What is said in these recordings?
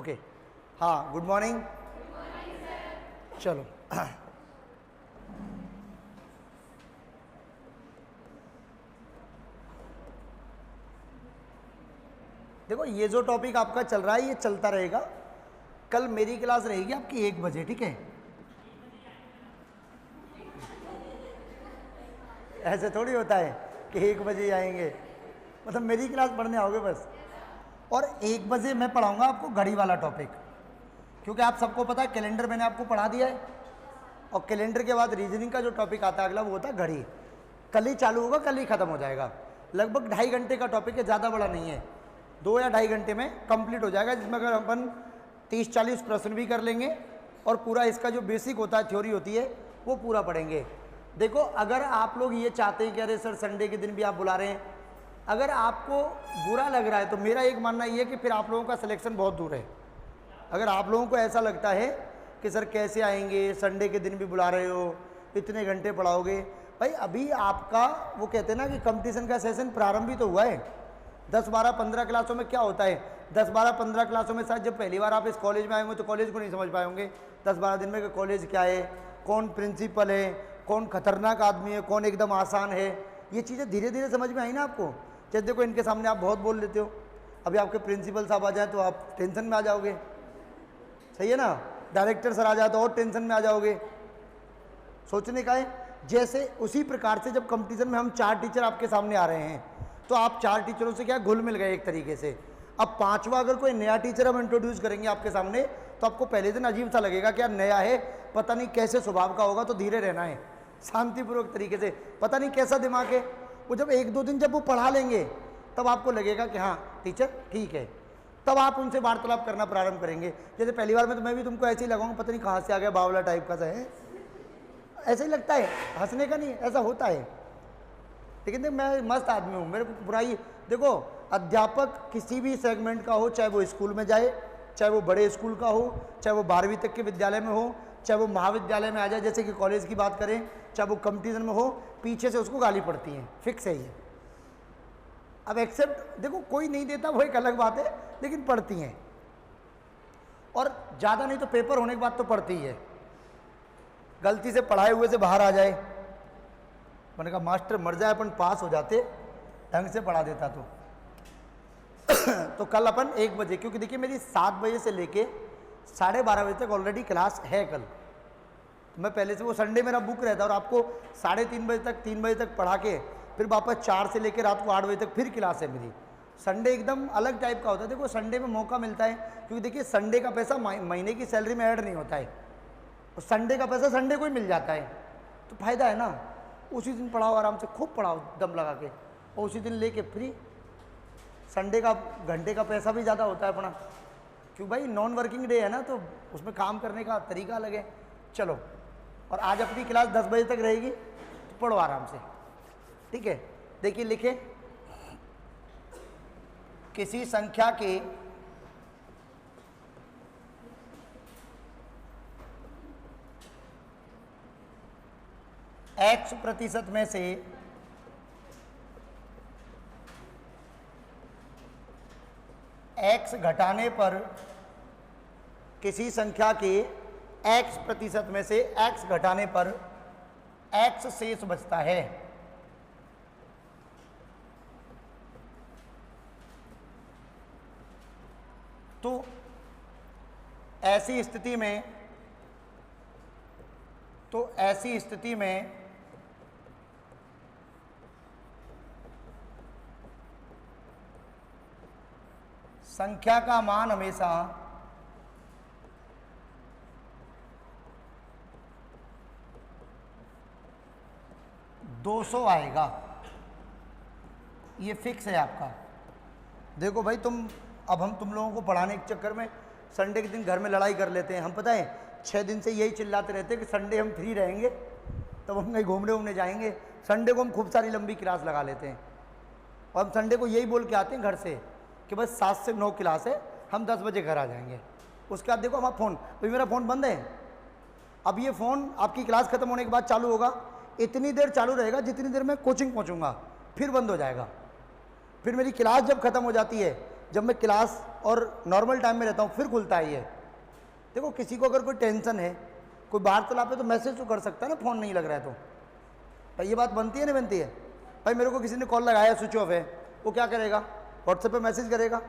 Okay, हाँ, good morning. चलो देखो, ये जो टॉपिक आपका चल रहा है ये चलता रहेगा। कल मेरी क्लास रहेगी आपकी 1 बजे, ठीक है? ऐसे थोड़ी होता है कि 1 बजे आएंगे, मतलब मेरी क्लास पढ़ने आओगे बस। और 1 बजे मैं पढ़ाऊंगा आपको घड़ी वाला टॉपिक, क्योंकि आप सबको पता है कैलेंडर मैंने आपको पढ़ा दिया है, और कैलेंडर के बाद रीजनिंग का जो टॉपिक आता है अगला वो होता है घड़ी। कल ही चालू होगा, कल ही ख़त्म हो जाएगा। लगभग 2.5 घंटे का टॉपिक है, ज़्यादा बड़ा नहीं है, 2 या 2.5 घंटे में कंप्लीट हो जाएगा, जिसमें अगर अपन 30-40 प्रश्न भी कर लेंगे और पूरा इसका जो बेसिक होता है, थ्योरी होती है, वो पूरा पढ़ेंगे। देखो, अगर आप लोग ये चाहते हैं कि अरे सर संडे के दिन भी आप बुला रहे हैं, अगर आपको बुरा लग रहा है तो मेरा एक मानना ये है कि फिर आप लोगों का सिलेक्शन बहुत दूर है। अगर आप लोगों को ऐसा लगता है कि सर कैसे आएंगे, संडे के दिन भी बुला रहे हो, इतने घंटे पढ़ाओगे, भाई अभी आपका वो कहते हैं ना कि कंपटीशन का सेशन प्रारंभ भी तो हुआ है। 10, 12, 15 क्लासों में क्या होता है, 10, 12, 15 क्लासों में शायद जब पहली बार आप इस कॉलेज में आए होंगे तो कॉलेज को नहीं समझ पाए होंगे 10-12 दिन में कि कॉलेज क्या है, कौन प्रिंसिपल है, कौन खतरनाक आदमी है, कौन एकदम आसान है। ये चीज़ें धीरे धीरे समझ में आई ना आपको। जैसे देखो, इनके सामने आप बहुत बोल लेते हो, अभी आपके प्रिंसिपल साहब आ जाए तो आप टेंशन में आ जाओगे, सही है ना? डायरेक्टर सर आ जाए तो और टेंशन में आ जाओगे। सोचने का है। जैसे उसी प्रकार से जब कंपटीशन में हम 4 टीचर आपके सामने आ रहे हैं तो आप 4 टीचरों से क्या घुल मिल गए एक तरीके से। अब 5वां अगर कोई नया टीचर हम इंट्रोड्यूस करेंगे आपके सामने तो आपको पहले दिन अजीब सा लगेगा कि यार नया है, पता नहीं कैसे स्वभाव का होगा, तो धीरे रहना है, शांतिपूर्वक तरीके से, पता नहीं कैसा दिमाग है। वो जब 1-2 दिन जब वो पढ़ा लेंगे तब आपको लगेगा कि हाँ टीचर ठीक है, तब आप उनसे वार्तालाप करना प्रारंभ करेंगे। जैसे पहली बार में तो मैं भी तुमको ऐसे ही लगाऊंगा, पता नहीं कहाँ से आ गया, बावला टाइप का सा है, ऐसे ही लगता है, हंसने का नहीं, ऐसा होता है। लेकिन देख, मैं मस्त आदमी हूँ, मेरे को बुराई। देखो, अध्यापक किसी भी सेगमेंट का हो, चाहे वो स्कूल में जाए, चाहे वो बड़े स्कूल का हो, चाहे वो 12वीं तक के विद्यालय में हो, चाहे वो महाविद्यालय में आ जाए, जैसे कि कॉलेज की बात करें, चाहे वो कंपटीशन में हो, पीछे से उसको गाली पड़ती है, फिक्स है ये। अब एक्सेप्ट देखो, कोई नहीं देता वो एक अलग बात है, लेकिन पढ़ती हैं, और ज़्यादा नहीं तो पेपर होने के बाद तो पढ़ती ही है। गलती से पढ़ाए हुए से बाहर आ जाए, मैंने कहा मास्टर मर जाए अपन पास हो जाते, ढंग से पढ़ा देता तो कल अपन 1 बजे, क्योंकि देखिए मेरी 7 बजे से लेके 12:30 बजे तक ऑलरेडी क्लास है कल। तो मैं पहले से, वो संडे मेरा बुक रहता है, और आपको 3:30 बजे तक, 3 बजे तक पढ़ा के फिर वापस 4 से लेकर रात को 8 बजे तक फिर क्लास है मेरी। संडे एकदम अलग टाइप का होता है। देखो, संडे में मौका मिलता है, क्योंकि देखिए संडे का पैसा महीने की सैलरी में ऐड नहीं होता है, और संडे का पैसा संडे को ही मिल जाता है, तो फायदा है ना। उसी दिन पढ़ाओ, आराम से खूब पढ़ाओ दम लगा के, और उसी दिन लेके फ्री। संडे का घंटे का पैसा भी ज़्यादा होता है अपना, क्यों भाई नॉन वर्किंग डे है ना, तो उसमें काम करने का तरीका अलग है। चलो, और आज अपनी क्लास 10 बजे तक रहेगी, तो पढ़ो आराम से, ठीक है? देखिए, लिखे किसी संख्या के X% में से X घटाने पर किसी संख्या के X% में से X घटाने पर X शेष बचता है। तो ऐसी स्थिति में संख्या का मान हमेशा $200 आएगा, ये फिक्स है आपका। देखो भाई, अब हम तुम लोगों को पढ़ाने के चक्कर में संडे के दिन घर में लड़ाई कर लेते हैं। हम पता है 6 दिन से यही चिल्लाते रहते हैं कि संडे हम फ्री रहेंगे, तब हम कहीं घूमने जाएंगे। संडे को हम खूब सारी लंबी क्लास लगा लेते हैं, और हम संडे को यही बोल के आते हैं घर से कि बस 7 से 9 क्लास है, हम 10 बजे घर आ जाएंगे। उसके बाद देखो हमारा फ़ोन, अभी मेरा फ़ोन बंद है, अब ये फ़ोन आपकी क्लास ख़त्म होने के बाद चालू होगा, इतनी देर चालू रहेगा जितनी देर मैं कोचिंग पहुँचूँगा, फिर बंद हो जाएगा। फिर मेरी क्लास जब ख़त्म हो जाती है जब मैं क्लास और नॉर्मल टाइम में रहता हूँ फिर खुलता है ये। देखो किसी को अगर कोई टेंशन है, कोई वार्तालाप पे तो मैसेज तो कर सकता है ना, फ़ोन नहीं लग रहा है तो भाई ये बात बनती है नहीं बनती है। भाई मेरे को किसी ने कॉल लगाया, स्विच ऑफ है, वो क्या करेगा? व्हाट्सएप पे मैसेज करेगा।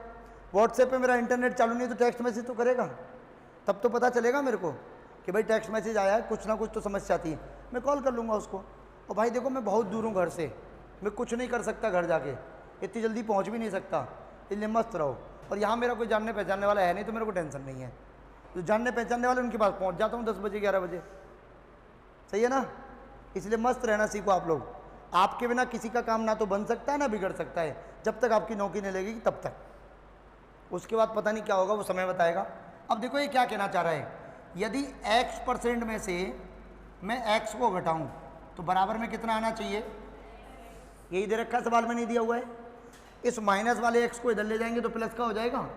व्हाट्सएप पे मेरा इंटरनेट चालू नहीं है तो टेक्स्ट मैसेज तो करेगा, तब तो पता चलेगा मेरे को कि भाई टेक्स्ट मैसेज आया है, कुछ ना कुछ तो समस्या आती है, मैं कॉल कर लूँगा उसको। और भाई देखो मैं बहुत दूर हूँ घर से, मैं कुछ नहीं कर सकता घर जाके, इतनी जल्दी पहुँच भी नहीं सकता, इसलिए मस्त रहो। और यहाँ मेरा कोई जानने पहचानने वाला है नहीं तो मेरे को टेंशन नहीं है। जो जानने पहचानने वाले उनके पास पहुँच जाता हूँ 10 बजे 11 बजे, सही है ना? इसलिए मस्त रहना सीखो आप लोग। आपके बिना किसी का काम ना तो बन सकता है ना बिगड़ सकता है, जब तक आपकी नौकरी नहीं लगेगी तब तक। उसके बाद पता नहीं क्या होगा, वो समय बताएगा। अब देखो ये क्या कहना चाह रहा है, यदि x% में से मैं x को घटाऊं तो बराबर में कितना आना चाहिए? यही दे रखा सवाल में नहीं दिया हुआ है। इस माइनस वाले x को इधर ले जाएंगे तो प्लस का हो जाएगा।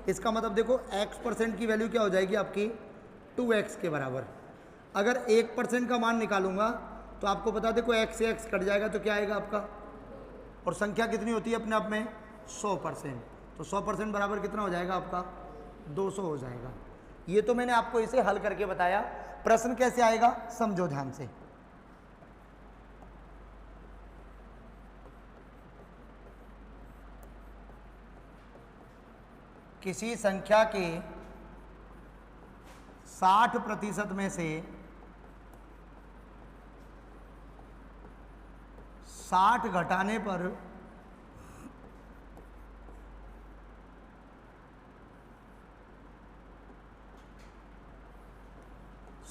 इसका मतलब देखो x% की वैल्यू क्या हो जाएगी आपकी? 2x के बराबर। अगर 1% का मान निकालूंगा तो आपको बता देखो x से x कट जाएगा तो क्या आएगा आपका? और संख्या कितनी होती है अपने आप में? 100%। तो 100% बराबर कितना हो जाएगा आपका? 200 हो जाएगा। ये तो मैंने आपको इसे हल करके बताया। प्रश्न कैसे आएगा समझो ध्यान से। किसी संख्या के 60% में से 60 घटाने पर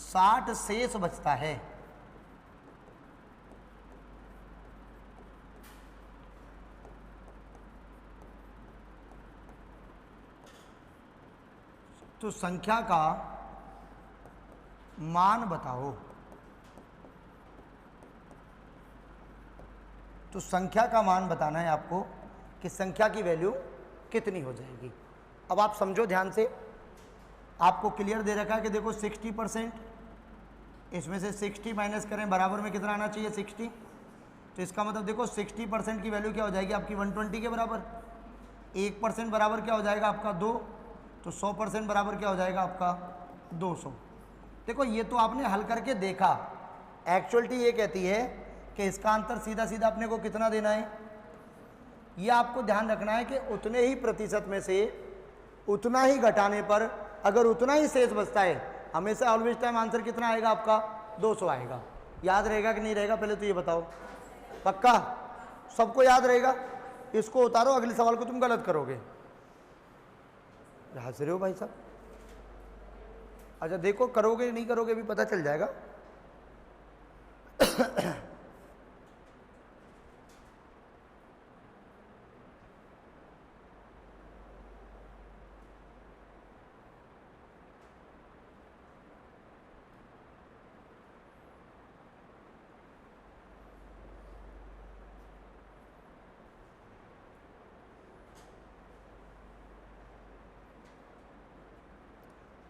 साठ शेष बचता है। तो संख्या का मान बताओ। तो संख्या का मान बताना है आपको कि संख्या की वैल्यू कितनी हो जाएगी। अब आप समझो ध्यान से, आपको क्लियर दे रखा है कि देखो 60%, इसमें से 60 माइनस करें बराबर में कितना आना चाहिए? 60। तो इसका मतलब देखो 60% की वैल्यू क्या हो जाएगी आपकी? 120 के बराबर। 1% बराबर क्या हो जाएगा आपका? 2। तो 100% बराबर क्या हो जाएगा आपका? 200। देखो ये तो आपने हल करके देखा। एक्चुअलिटी ये कहती है कि इसका आंसर सीधा सीधा अपने को कितना देना है? ये आपको ध्यान रखना है कि उतने ही प्रतिशत में से उतना ही घटाने पर अगर उतना ही शेष बचता है, हमेशा ऑलवेज टाइम आंसर कितना आएगा आपका? 200 आएगा। याद रहेगा कि नहीं रहेगा पहले तो ये बताओ। पक्का सबको याद रहेगा? इसको उतारो, अगले सवाल को तुम गलत करोगे। हंस रहे हो भाई साहब? अच्छा देखो करोगे नहीं करोगे भी पता चल जाएगा।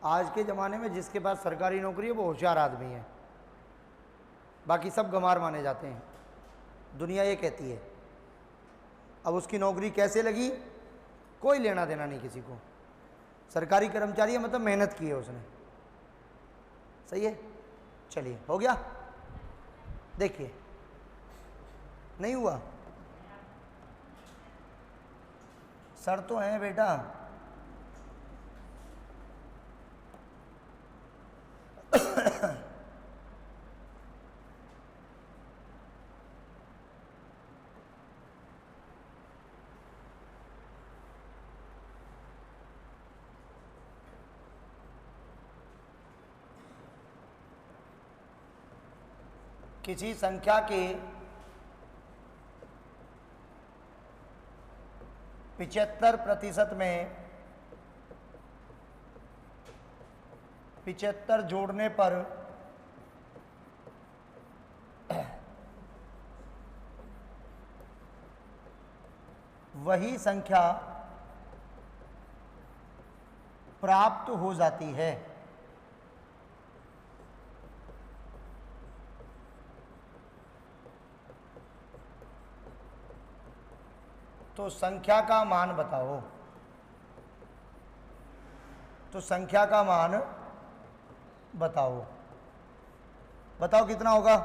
आज के ज़माने में जिसके पास सरकारी नौकरी है वो होशियार आदमी है, बाकी सब गंवार माने जाते हैं, दुनिया ये कहती है। अब उसकी नौकरी कैसे लगी कोई लेना देना नहीं किसी को। सरकारी कर्मचारी है मतलब मेहनत की है उसने। सही है? चलिए हो गया। देखिए नहीं हुआ? सर तो हैं बेटा। किसी संख्या के 75% में 75 जोड़ने पर वही संख्या प्राप्त हो जाती है। तो संख्या का मान बताओ। तो संख्या का मान बताओ। बताओ कितना होगा?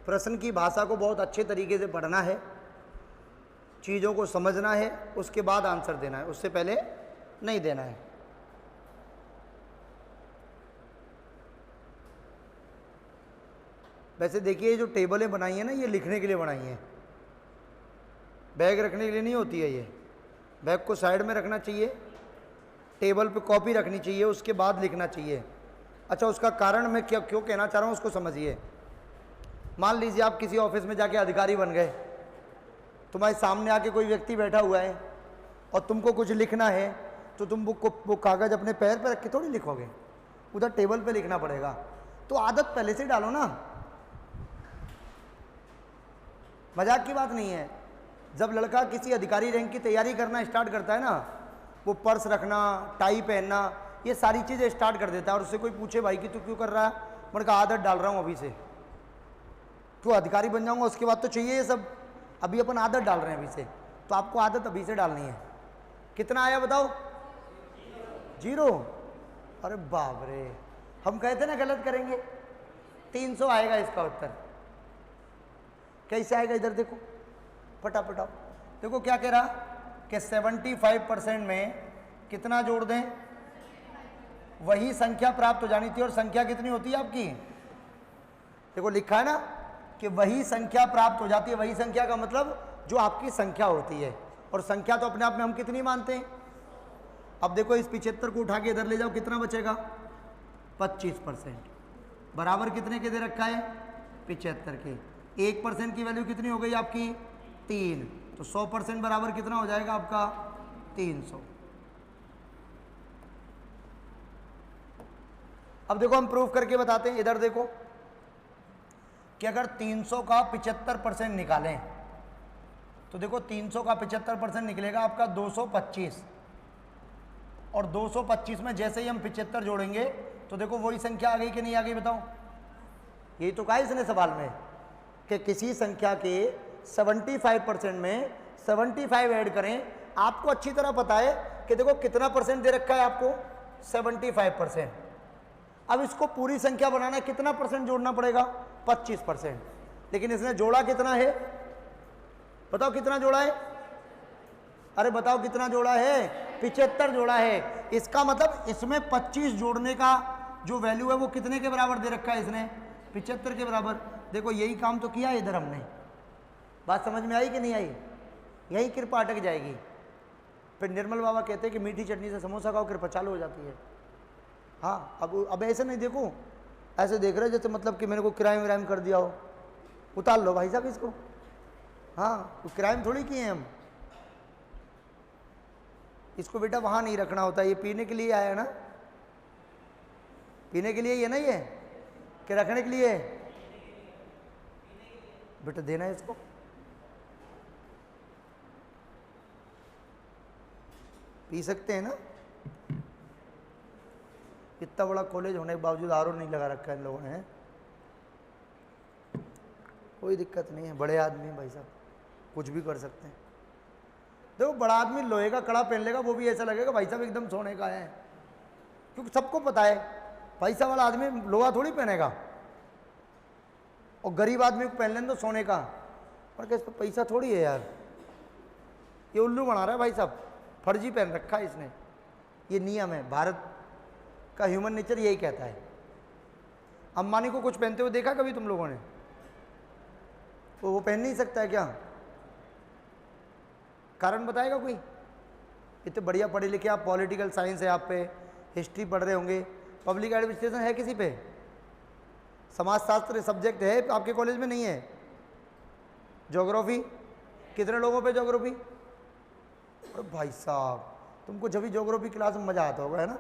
प्रश्न की भाषा को बहुत अच्छे तरीके से पढ़ना है, चीज़ों को समझना है, उसके बाद आंसर देना है, उससे पहले नहीं देना है। वैसे देखिए जो टेबलें बनाई हैं ना, ये लिखने के लिए बनाई हैं, बैग रखने के लिए नहीं होती है। ये बैग को साइड में रखना चाहिए, टेबल पे कॉपी रखनी चाहिए, उसके बाद लिखना चाहिए। अच्छा, उसका कारण मैं क्यों कहना चाह रहा हूँ उसको समझिए। मान लीजिए आप किसी ऑफिस में जाके अधिकारी बन गए, तुम्हारे सामने आके कोई व्यक्ति बैठा हुआ है और तुमको कुछ लिखना है, तो तुम वो कागज़ अपने पैर पे रख के थोड़ी लिखोगे, उधर टेबल पे लिखना पड़ेगा। तो आदत पहले से डालो ना, मजाक की बात नहीं है। जब लड़का किसी अधिकारी रैंक की तैयारी करना स्टार्ट करता है ना, वो पर्स रखना, टाई पहनना, ये सारी चीज़ें स्टार्ट कर देता है। और उससे कोई पूछे भाई कि तू क्यों कर रहा है, मैंने कहा आदत डाल रहा हूँ अभी से, तो अधिकारी बन जाऊंगा उसके बाद तो चाहिए ये सब, अभी अपन आदत डाल रहे हैं अभी से। तो आपको आदत अभी से डालनी है। कितना आया बताओ? 0। अरे बाप रे, हम कहते ना गलत करेंगे। 300 आएगा इसका उत्तर। कैसे आएगा? इधर देखो, फटाफट आओ। देखो क्या कह रहा कि 75% में कितना जोड़ दें, वही संख्या प्राप्त हो जानी थी। और संख्या कितनी होती है आपकी? देखो लिखा है ना कि वही संख्या प्राप्त हो जाती है। वही संख्या का मतलब जो आपकी संख्या होती है, और संख्या तो अपने आप में हम कितनी मानते हैं। अब देखो इस 75 को उठा के इधर ले जाओ, कितना बचेगा? 25%। बराबर कितने के दे रखा है? 75 के। 1% की वैल्यू कितनी हो गई आपकी? 3। तो 100% बराबर कितना हो जाएगा आपका? 300। अब देखो हम प्रूफ करके बताते हैं। इधर देखो कि अगर 300 का 75% निकालें तो देखो 300 का 75% निकलेगा आपका 225। और 225 में जैसे ही हम 75 जोड़ेंगे तो देखो वही संख्या आ गई कि नहीं आ गई? बताओ। यही तो कहा इसने सवाल में कि किसी संख्या के 75% में 75 ऐड करें। आपको अच्छी तरह पता है कि देखो कितना परसेंट दे रखा है आपको? 75%। अब इसको पूरी संख्या बनाना है, कितना परसेंट जोड़ना पड़ेगा? 25%। लेकिन इसने जोड़ा कितना है? बताओ कितना जोड़ा है? अरे बताओ कितना जोड़ा है? 75 जोड़ा है। इसका मतलब इसमें 25 जोड़ने का जो वैल्यू है वो कितने के बराबर दे रखा है इसने? 75 के बराबर। देखो यही काम तो किया इधर हमने। बात समझ में आई कि नहीं आई? यही कृपा अटक जाएगी। फिर निर्मल बाबा कहते हैं कि मीठी चटनी से समोसा खाओ, कृपा चालू हो जाती है। हाँ, अब ऐसे नहीं देखो, ऐसे देख रहे जैसे मतलब कि मेरे को क्राइम व्राइम कर दिया हो। उतार लो भाई साहब इसको। हाँ, तो क्राइम थोड़ी किए हम। इसको बेटा वहाँ नहीं रखना होता, ये पीने के लिए आया है ना, पीने के लिए ये नहीं है कि रखने के लिए? बेटा देना है इसको। पी सकते हैं ना? इतना बड़ा कॉलेज होने के बावजूद आरओ नहीं लगा रखा है इन लोगों ने। कोई दिक्कत नहीं है, बड़े आदमी भाई साहब, कुछ भी कर सकते हैं। देखो बड़ा आदमी लोहे का कड़ा पहन लेगा, वो भी ऐसा लगेगा भाई साहब एकदम सोने का है, क्योंकि सबको पता है पैसा वाला आदमी लोहा थोड़ी पहनेगा, और गरीब आदमी को पहन लें तो सोने का। पर क्या इस पर पैसा थोड़ी है यार, ये उल्लू बना रहा है भाई साहब, फर्जी पहन रखा है इसने। ये नियम है, भारत का ह्यूमन नेचर यही कहता है। अंबानी को कुछ पहनते हुए देखा कभी तुम लोगों ने? तो वो पहन नहीं सकता है क्या? कारण बताएगा कोई? इतने बढ़िया पढ़े लिखे आप, पॉलिटिकल साइंस है आप पे, हिस्ट्री पढ़ रहे होंगे, पब्लिक एडमिनिस्ट्रेशन है किसी पे, समाजशास्त्र सब्जेक्ट है आपके कॉलेज में? नहीं है। ज्योग्राफी, कितने लोगों पे ज्योग्राफी? अरे भाई साहब तुमको जब भी ज्योग्राफी क्लास में मजा आता होगा, है ना?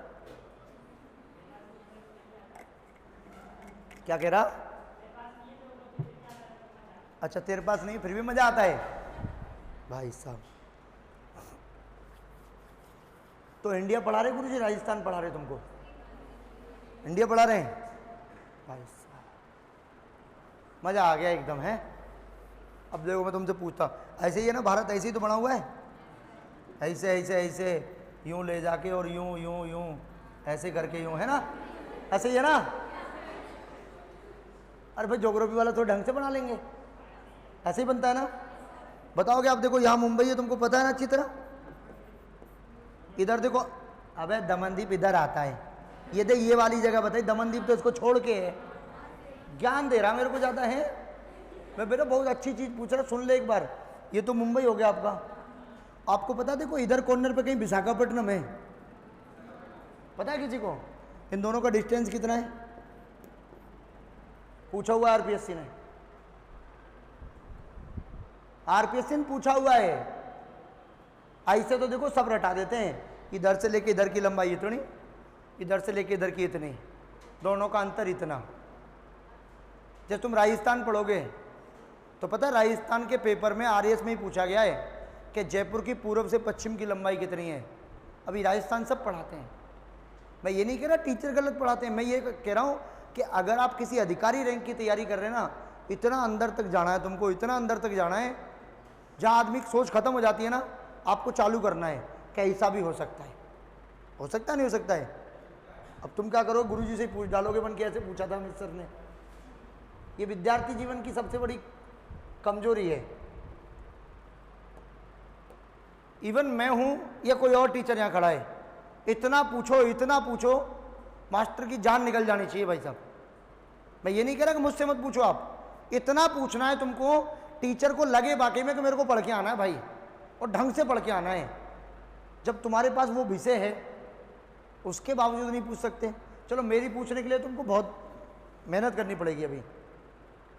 क्या कह रहा? अच्छा तेरे पास नहीं, फिर भी मजा आता है भाई साहब। तो इंडिया पढ़ा रहे गुरु जी, राजस्थान पढ़ा रहे तुमको? इंडिया पढ़ा रहे हैं भाई साहब, मजा आ गया एकदम है। अब देखो मैं तुमसे पूछता हूँ, ऐसे ही है ना भारत, ऐसे ही तो बना हुआ है, ऐसे ऐसे ऐसे यूं ले जाके और यूं यूं यूं ऐसे करके यूं, है ना, ऐसे ही है ना। अरे भाई ज्योग्राफी वाला तो ढंग से बना लेंगे, ऐसे ही बनता है ना। बताओगे आप, देखो यहाँ मुंबई है, तुमको पता है ना अच्छी तरह, इधर देखो, अबे दमनदीप इधर आता है, ये देख ये वाली जगह बताई, दमनदीप तो इसको छोड़ के है। ज्ञान दे रहा मेरे को ज़्यादा है, मैं बेटा बहुत अच्छी चीज़ पूछ रहा, सुन ले एक बार। ये तो मुंबई हो गया आपका, आपको पता देखो इधर कॉर्नर पे कहीं विशाखापट्टनम है, पता है किसी को? इन दोनों का डिस्टेंस कितना है? पूछा हुआ है आरपीएससी ने, आरपीएससी ने पूछा हुआ है। ऐसे तो देखो सब रटा देते हैं, इधर से लेके इधर की लंबाई इतनी, इधर से लेके इधर की इतनी, दोनों का अंतर इतना। जब तुम राजस्थान पढ़ोगे तो पता है राजस्थान के पेपर में आरएएस में ही पूछा गया है कि जयपुर की पूर्व से पश्चिम की लंबाई कितनी है। अभी राजस्थान सब पढ़ाते हैं, मैं ये नहीं कह रहा टीचर गलत पढ़ाते हैं, मैं ये कह रहा हूँ कि अगर आप किसी अधिकारी रैंक की तैयारी कर रहे हैं ना, इतना अंदर तक जाना है तुमको, इतना अंदर तक जाना है जहाँ आदमी की सोच खत्म हो जाती है ना, आपको चालू करना है कि ऐसा भी हो सकता है, हो सकता है नहीं हो सकता है। अब तुम क्या करो, गुरुजी से पूछ डालोगे बन के, ऐसे पूछा था मिस्टर ने। ये विद्यार्थी जीवन की सबसे बड़ी कमजोरी है। इवन मैं हूं या कोई और टीचर यहां खड़ा है, इतना पूछो मास्टर की जान निकल जानी चाहिए भाई साहब। मैं ये नहीं कह रहा कि मुझसे मत पूछो, आप इतना पूछना है तुमको, टीचर को लगे वाकई में कि मेरे को पढ़ के आना है भाई, और ढंग से पढ़ के आना है। जब तुम्हारे पास वो विषय है उसके बावजूद नहीं पूछ सकते, चलो मेरी पूछने के लिए तुमको बहुत मेहनत करनी पड़ेगी।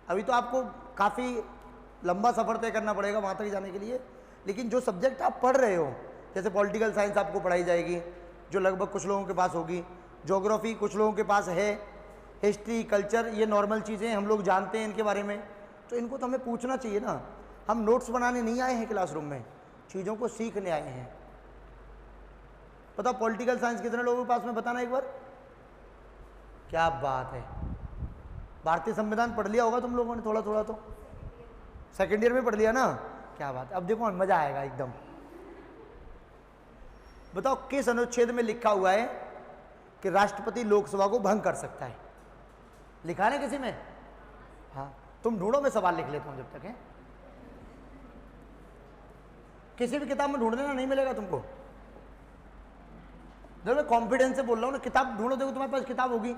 अभी तो आपको काफ़ी लंबा सफ़र तय करना पड़ेगा वहाँ तक जाने के लिए, लेकिन जो सब्जेक्ट आप पढ़ रहे हो, जैसे पॉलिटिकल साइंस आपको पढ़ाई जाएगी जो लगभग कुछ लोगों के पास होगी, ज्योग्राफी कुछ लोगों के पास है, हिस्ट्री कल्चर ये नॉर्मल चीज़ें हम लोग जानते हैं इनके बारे में, तो इनको तो हमें पूछना चाहिए ना। हम नोट्स बनाने नहीं आए हैं क्लासरूम में, चीज़ों को सीखने आए हैं। बताओ पॉलिटिकल साइंस कितने लोगों के पास में, बताना एक बार। क्या बात है, भारतीय संविधान पढ़ लिया होगा तुम लोगों ने थोड़ा थोड़ा, तो सेकेंड ईयर में पढ़ लिया ना, क्या बात है। अब देखो मजा आएगा एकदम। बताओ किस अनुच्छेद में लिखा हुआ है कि राष्ट्रपति लोकसभा को भंग कर सकता है? लिखा है किसी में? हाँ तुम ढूंढो, मैं सवाल लिख लेता हूं जब तक है। किसी भी किताब में ढूंढ लेना, नहीं मिलेगा तुमको। देखो मैं कॉन्फिडेंस से बोल रहा हूं ना, किताब ढूंढो, देखो तुम्हारे पास किताब होगी,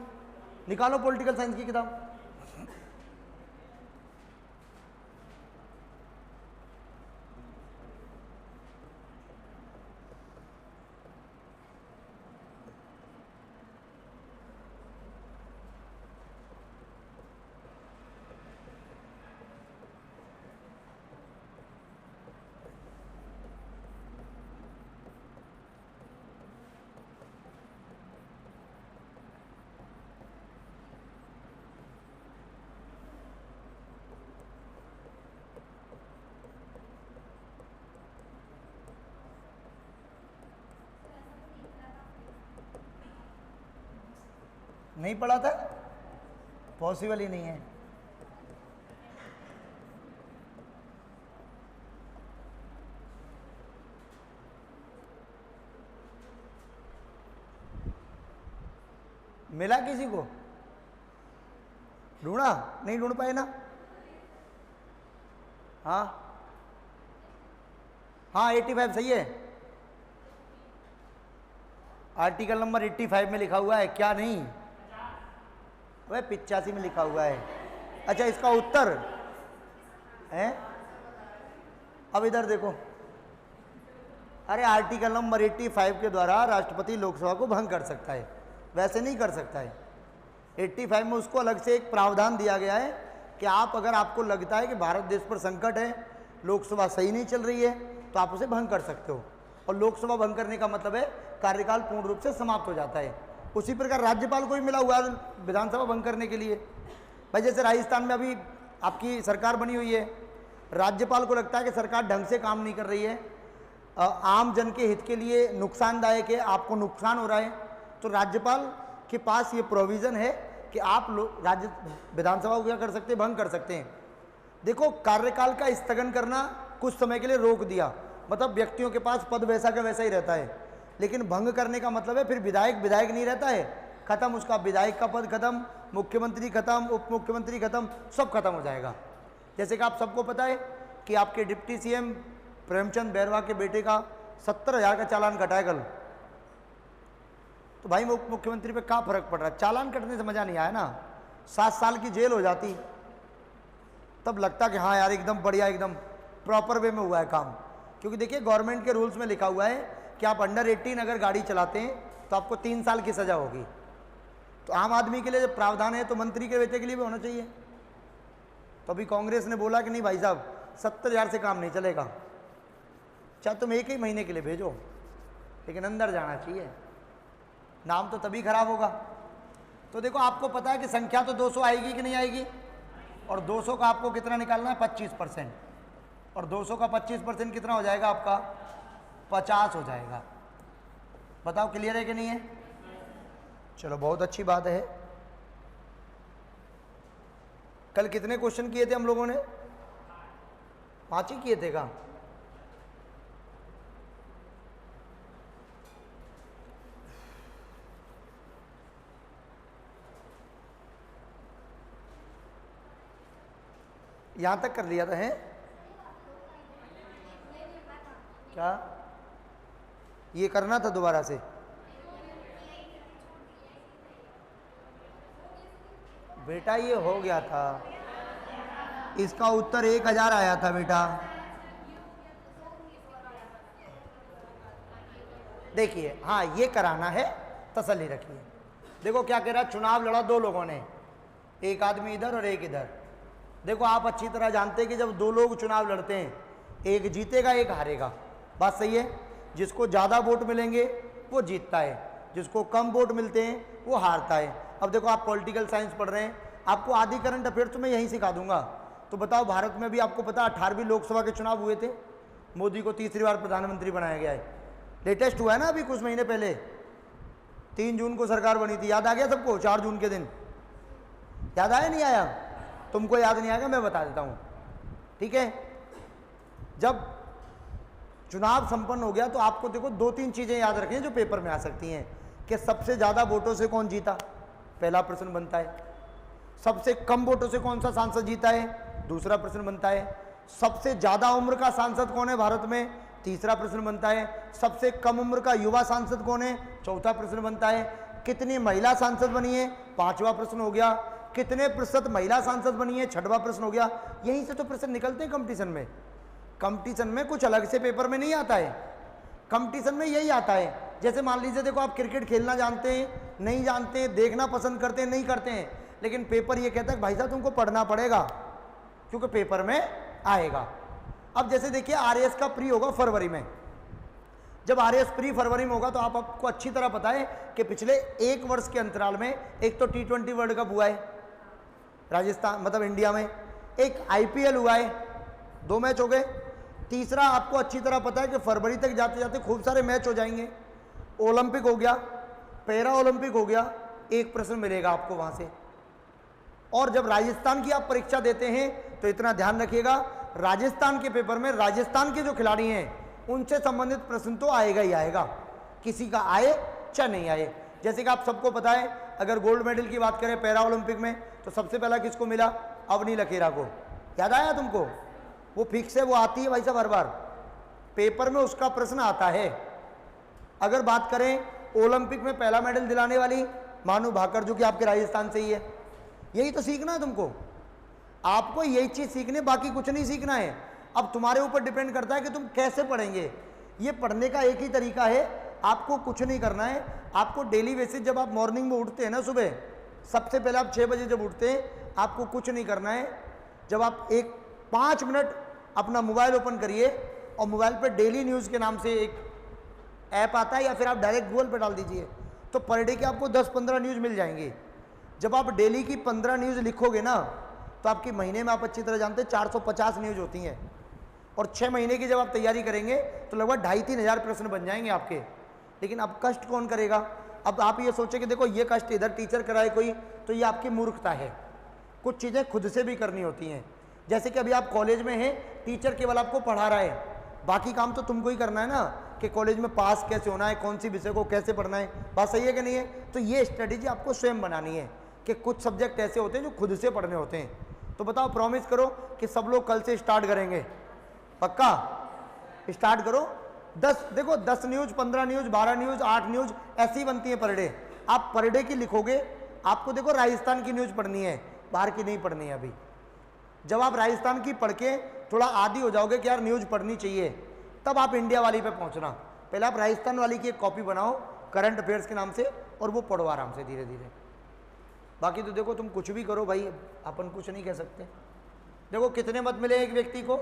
निकालो पॉलिटिकल साइंस की किताब। नहीं पढ़ा था, पॉसिबल ही नहीं है। मिला किसी को? ढूंढा? नहीं ढूंढ पाए ना? हाँ हाँ 85 सही है, आर्टिकल नंबर 85 में लिखा हुआ है क्या? नहीं वह 85 में लिखा हुआ है। अच्छा इसका उत्तर है, अब इधर देखो, अरे आर्टिकल नंबर 85 के द्वारा राष्ट्रपति लोकसभा को भंग कर सकता है, वैसे नहीं कर सकता है। 85 में उसको अलग से एक प्रावधान दिया गया है कि आप अगर आपको लगता है कि भारत देश पर संकट है, लोकसभा सही नहीं चल रही है, तो आप उसे भंग कर सकते हो। और लोकसभा भंग करने का मतलब है कार्यकाल पूर्ण रूप से समाप्त हो जाता है। उसी प्रकार राज्यपाल को भी मिला हुआ है विधानसभा भंग करने के लिए। भाई जैसे राजस्थान में अभी आपकी सरकार बनी हुई है, राज्यपाल को लगता है कि सरकार ढंग से काम नहीं कर रही है, आम जन के हित के लिए नुकसानदायक है, आपको नुकसान हो रहा है, तो राज्यपाल के पास ये प्रोविज़न है कि आप लोग राज्य विधानसभा को क्या कर सकते हैं, भंग कर सकते हैं। देखो, कार्यकाल का स्थगन करना कुछ समय के लिए रोक दिया, मतलब व्यक्तियों के पास पद वैसा का वैसा ही रहता है, लेकिन भंग करने का मतलब है फिर विधायक विधायक नहीं रहता है, खत्म, उसका विधायक का पद खत्म, मुख्यमंत्री खत्म, उप मुख्यमंत्री खत्म, सब खत्म हो जाएगा। जैसे कि आप सबको पता है कि आपके डिप्टी सीएम प्रेमचंद बैरवा के बेटे का 70,000 का चालान कटा है कल। तो भाई मुख्यमंत्री पे क्या फर्क पड़ रहा है? चालान कटने से मजा नहीं आया ना, 7 साल की जेल हो जाती, तब लगता कि हाँ यार एकदम बढ़िया, एकदम प्रॉपर वे में हुआ है काम। क्योंकि देखिए गवर्नमेंट के रूल्स में लिखा हुआ है कि आप अंडर 18 अगर गाड़ी चलाते हैं तो आपको 3 साल की सजा होगी। तो आम आदमी के लिए जब प्रावधान है तो मंत्री के बेटे के लिए भी होना चाहिए। तो अभी कांग्रेस ने बोला कि नहीं भाई साहब 70,000 से काम नहीं चलेगा, चाहे तुम 1 ही महीने के लिए भेजो, लेकिन अंदर जाना चाहिए, नाम तो तभी खराब होगा। तो देखो आपको पता है कि संख्या तो 200 आएगी कि नहीं आएगी, और 200 का आपको कितना निकालना है? 25%, और 200 का 25% कितना हो जाएगा आपका? 50 हो जाएगा। बताओ क्लियर है कि नहीं है? चलो बहुत अच्छी बात है। कल कितने क्वेश्चन किए थे हम लोगों ने? 5 ही किए थे क्या? यहां तक कर लिया था है क्या? ये करना था दोबारा से? बेटा ये हो गया था, इसका उत्तर 1,000 आया था बेटा। देखिए हाँ ये कराना है, तसल्ली रखिए। देखो क्या कह रहा, चुनाव लड़ा 2 लोगों ने, एक आदमी इधर और एक इधर। देखो आप अच्छी तरह जानते हैं कि जब 2 लोग चुनाव लड़ते हैं, एक जीतेगा एक हारेगा, बात सही है। जिसको ज़्यादा वोट मिलेंगे वो जीतता है, जिसको कम वोट मिलते हैं वो हारता है। अब देखो आप पॉलिटिकल साइंस पढ़ रहे हैं, आपको आधी करंट अफेयर्स तो मैं यहीं सिखा दूंगा। तो बताओ भारत में भी आपको पता 18वीं लोकसभा के चुनाव हुए थे, मोदी को तीसरी बार प्रधानमंत्री बनाया गया है, लेटेस्ट हुआ है ना अभी कुछ महीने पहले, 3 जून को सरकार बनी थी, याद आ गया सबको? 4 जून के दिन याद आया नहीं आया? तुमको याद नहीं आएगा, मैं बता देता हूँ, ठीक है। जब चुनाव संपन्न हो गया तो आपको देखो 2-3 चीजें याद रखनी जो पेपर में आ सकती हैं, कि सबसे ज्यादा वोटों से कौन जीता, पहला प्रश्न बनता है। सबसे कम वोटों से कौन सा सांसद जीता है, दूसरा प्रश्न बनता है। सबसे ज्यादा उम्र का सांसद कौन है भारत में, तीसरा प्रश्न बनता है। सबसे कम उम्र का युवा सांसद कौन है, चौथा प्रश्न बनता है। कितनी महिला सांसद बनी है, 5वां प्रश्न हो गया। कितने प्रतिशत महिला सांसद बनी है, 6वां प्रश्न हो गया। यहीं से तो प्रश्न निकलते हैं कंपटीशन में। कंपटीशन में कुछ अलग से पेपर में नहीं आता है, कंपटीशन में यही आता है। जैसे मान लीजिए देखो आप क्रिकेट खेलना जानते हैं, नहीं जानते हैं, देखना पसंद करते हैं, नहीं करते हैं, लेकिन पेपर ये कहता है भाई साहब तुमको पढ़ना पड़ेगा क्योंकि पेपर में आएगा। अब जैसे देखिए आरएएस का प्री होगा फरवरी में, जब आरएएस प्री फरवरी में होगा तो आपको अच्छी तरह पता है कि पिछले 1 वर्ष के अंतराल में एक तो T20 वर्ल्ड कप हुआ है राजस्थान मतलब इंडिया में, एक IPL हुआ है, 2 मैच हो गए। तीसरा आपको अच्छी तरह पता है कि फरवरी तक जाते जाते खूब सारे मैच हो जाएंगे। ओलंपिक हो गया, पैरा ओलंपिक हो गया, एक प्रश्न मिलेगा आपको वहां से। और जब राजस्थान की आप परीक्षा देते हैं तो इतना ध्यान रखिएगा, राजस्थान के पेपर में राजस्थान के जो खिलाड़ी हैं उनसे संबंधित प्रश्न तो आएगा ही आएगा, किसी का आए चाहे नहीं आए। जैसे कि आप सबको पता है अगर गोल्ड मेडल की बात करें पैरा ओलंपिक में तो सबसे पहला किसको मिला, अवनी लखेरा को, याद आया तुमको? वो फिक्स है, वो आती है भाई साहब हर बार पेपर में, उसका प्रश्न आता है। अगर बात करें ओलंपिक में पहला मेडल दिलाने वाली मानू भाकर जो कि आपके राजस्थान से ही है, यही तो सीखना है तुमको, आपको यही चीज सीखने, बाकी कुछ नहीं सीखना है। अब तुम्हारे ऊपर डिपेंड करता है कि तुम कैसे पढ़ेंगे। ये पढ़ने का एक ही तरीका है, आपको कुछ नहीं करना है। आपको डेली बेसिस जब आप मॉर्निंग में उठते हैं ना, सुबह सबसे पहले आप 6 बजे जब उठते हैं, आपको कुछ नहीं करना है। जब आप 5 मिनट अपना मोबाइल ओपन करिए और मोबाइल पर डेली न्यूज़ के नाम से एक ऐप आता है, या फिर आप डायरेक्ट गूगल पर डाल दीजिए, तो पर डे के आपको 10-15 न्यूज़ मिल जाएंगे। जब आप डेली की 15 न्यूज़ लिखोगे ना, तो आपकी महीने में आप अच्छी तरह जानते हैं 450 न्यूज़ होती हैं, और 6 महीने की जब आप तैयारी करेंगे तो लगभग 2,500-3 हज़ार प्रश्न बन जाएंगे आपके। लेकिन अब कष्ट कौन करेगा? अब आप ये सोचें कि देखो ये कष्ट इधर टीचर कराए कोई, तो ये आपकी मूर्खता है। कुछ चीज़ें खुद से भी करनी होती हैं। जैसे कि अभी आप कॉलेज में हैं, टीचर केवल आपको पढ़ा रहा है, बाकी काम तो तुमको ही करना है ना, कि कॉलेज में पास कैसे होना है, कौन सी विषय को कैसे पढ़ना है। बात सही है कि नहीं है? तो ये स्ट्रेटेजी आपको स्वयं बनानी है कि कुछ सब्जेक्ट ऐसे होते हैं जो खुद से पढ़ने होते हैं। तो बताओ, प्रॉमिस करो कि सब लोग कल से स्टार्ट करेंगे, पक्का स्टार्ट करो। 10 देखो 10 न्यूज, 15 न्यूज, 12 न्यूज, 8 न्यूज ऐसी बनती है पर डे। आप पर डे की लिखोगे, आपको देखो राजस्थान की न्यूज पढ़नी है, बाहर की नहीं पढ़नी है। अभी जब आप राजस्थान की पढ़ के थोड़ा आदी हो जाओगे कि यार न्यूज पढ़नी चाहिए, तब आप इंडिया वाली पे पहुंचना। पहले आप राजस्थान वाली की एक कॉपी बनाओ करंट अफेयर्स के नाम से, और वो पढ़ो आराम से धीरे धीरे। बाकी तो देखो तुम कुछ भी करो भाई, अपन कुछ नहीं कह सकते। देखो कितने मत मिले एक व्यक्ति को,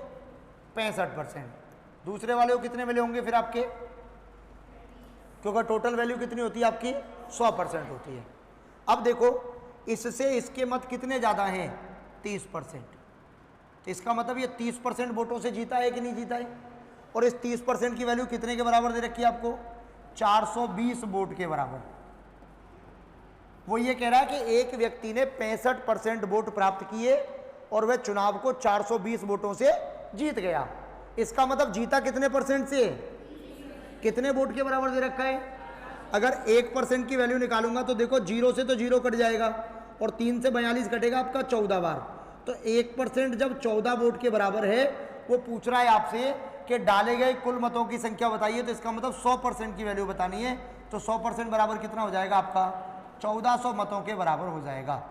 65%। दूसरे वाले को कितने मिले होंगे फिर आपके, क्योंकि टोटल वैल्यू कितनी होती है आपकी, 100% होती है। अब देखो इससे इसके मत कितने ज़्यादा हैं, 30%। तो इसका मतलब ये 30% वोटों से जीता है कि नहीं जीता है। और इस 30% की वैल्यू कितने के बराबर दे रखी है आपको, 420 वोट के बराबर। वो ये कह रहा है कि एक व्यक्ति ने 65% वोट प्राप्त किए और वह चुनाव को 420 वोटों से जीत गया। इसका मतलब जीता कितने परसेंट से, कितने वोट के बराबर दे रखा है। अगर 1% की वैल्यू निकालूंगा तो देखो 0 से तो 0 कट जाएगा, और 3 से 42 कटेगा आपका 14 बार। तो 1% जब 14 वोट के बराबर है, वो पूछ रहा है आपसे कि डाले गए कुल मतों की संख्या बताइए। तो इसका मतलब 100% की वैल्यू बतानी है। तो 100% बराबर कितना हो जाएगा आपका, 1400 मतों के बराबर हो जाएगा।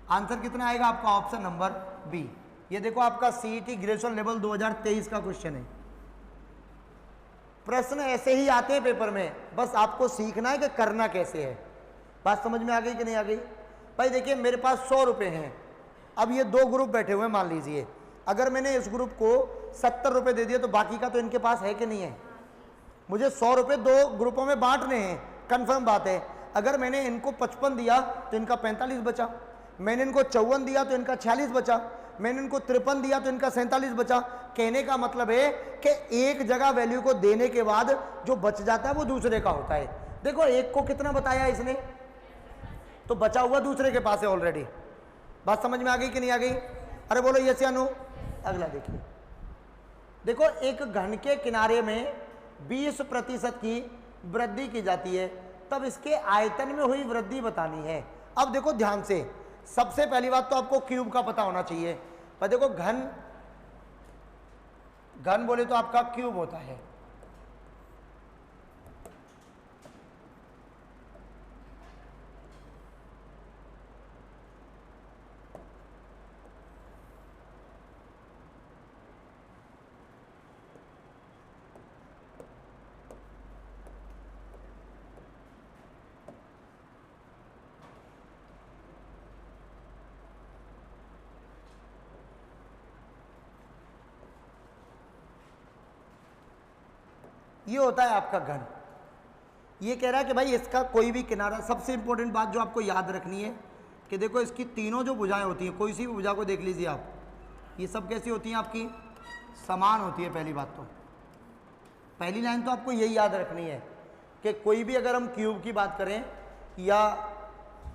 आंसर कितना आएगा आपका, ऑप्शन नंबर बी। ये देखो आपका सीईटी ग्रेजुएशन लेवल 2023 का क्वेश्चन है। प्रश्न ऐसे ही आते हैं पेपर में, बस आपको सीखना है कि करना कैसे है। बात समझ में आ गई कि नहीं आ गई। भाई देखिए मेरे पास 100 रुपये हैं। अब ये 2 ग्रुप बैठे हुए हैं मान लीजिए, अगर मैंने इस ग्रुप को 70 रुपये दे दिए तो बाकी का तो इनके पास है कि नहीं है। मुझे 100 रुपये 2 ग्रुपों में बांटने हैं, कंफर्म बात है। अगर मैंने इनको 55 दिया तो इनका 45 बचा, मैंने इनको 54 दिया तो इनका 46 बचा, मैंने इनको 53 दिया तो इनका 47 बचा। कहने का मतलब है कि एक जगह वैल्यू को देने के बाद जो बच जाता है वो दूसरे का होता है। देखो एक को कितना बताया इसने, तो बचा हुआ दूसरे के पास है ऑलरेडी। बात समझ में आ गई कि नहीं आ गई। अरे बोलो यस या नो। अगला देखिए, देखो एक घन के किनारे में 20% की वृद्धि की जाती है, तब इसके आयतन में हुई वृद्धि बतानी है। अब देखो ध्यान से, सबसे पहली बात तो आपको क्यूब का पता होना चाहिए। पर देखो घन घन बोले तो आपका क्यूब होता है। ये होता है आपका घन। ये कह रहा है कि भाई इसका कोई भी किनारा, सबसे इंपॉर्टेंट बात जो आपको याद रखनी है कि देखो इसकी तीनों जो भुजाएं होती हैं, कोई सी भी भुजा को देख लीजिए आप, ये सब कैसी होती हैं आपकी, समान होती है। पहली बात तो, पहली लाइन तो आपको यही याद रखनी है कि कोई भी अगर हम क्यूब की बात करें या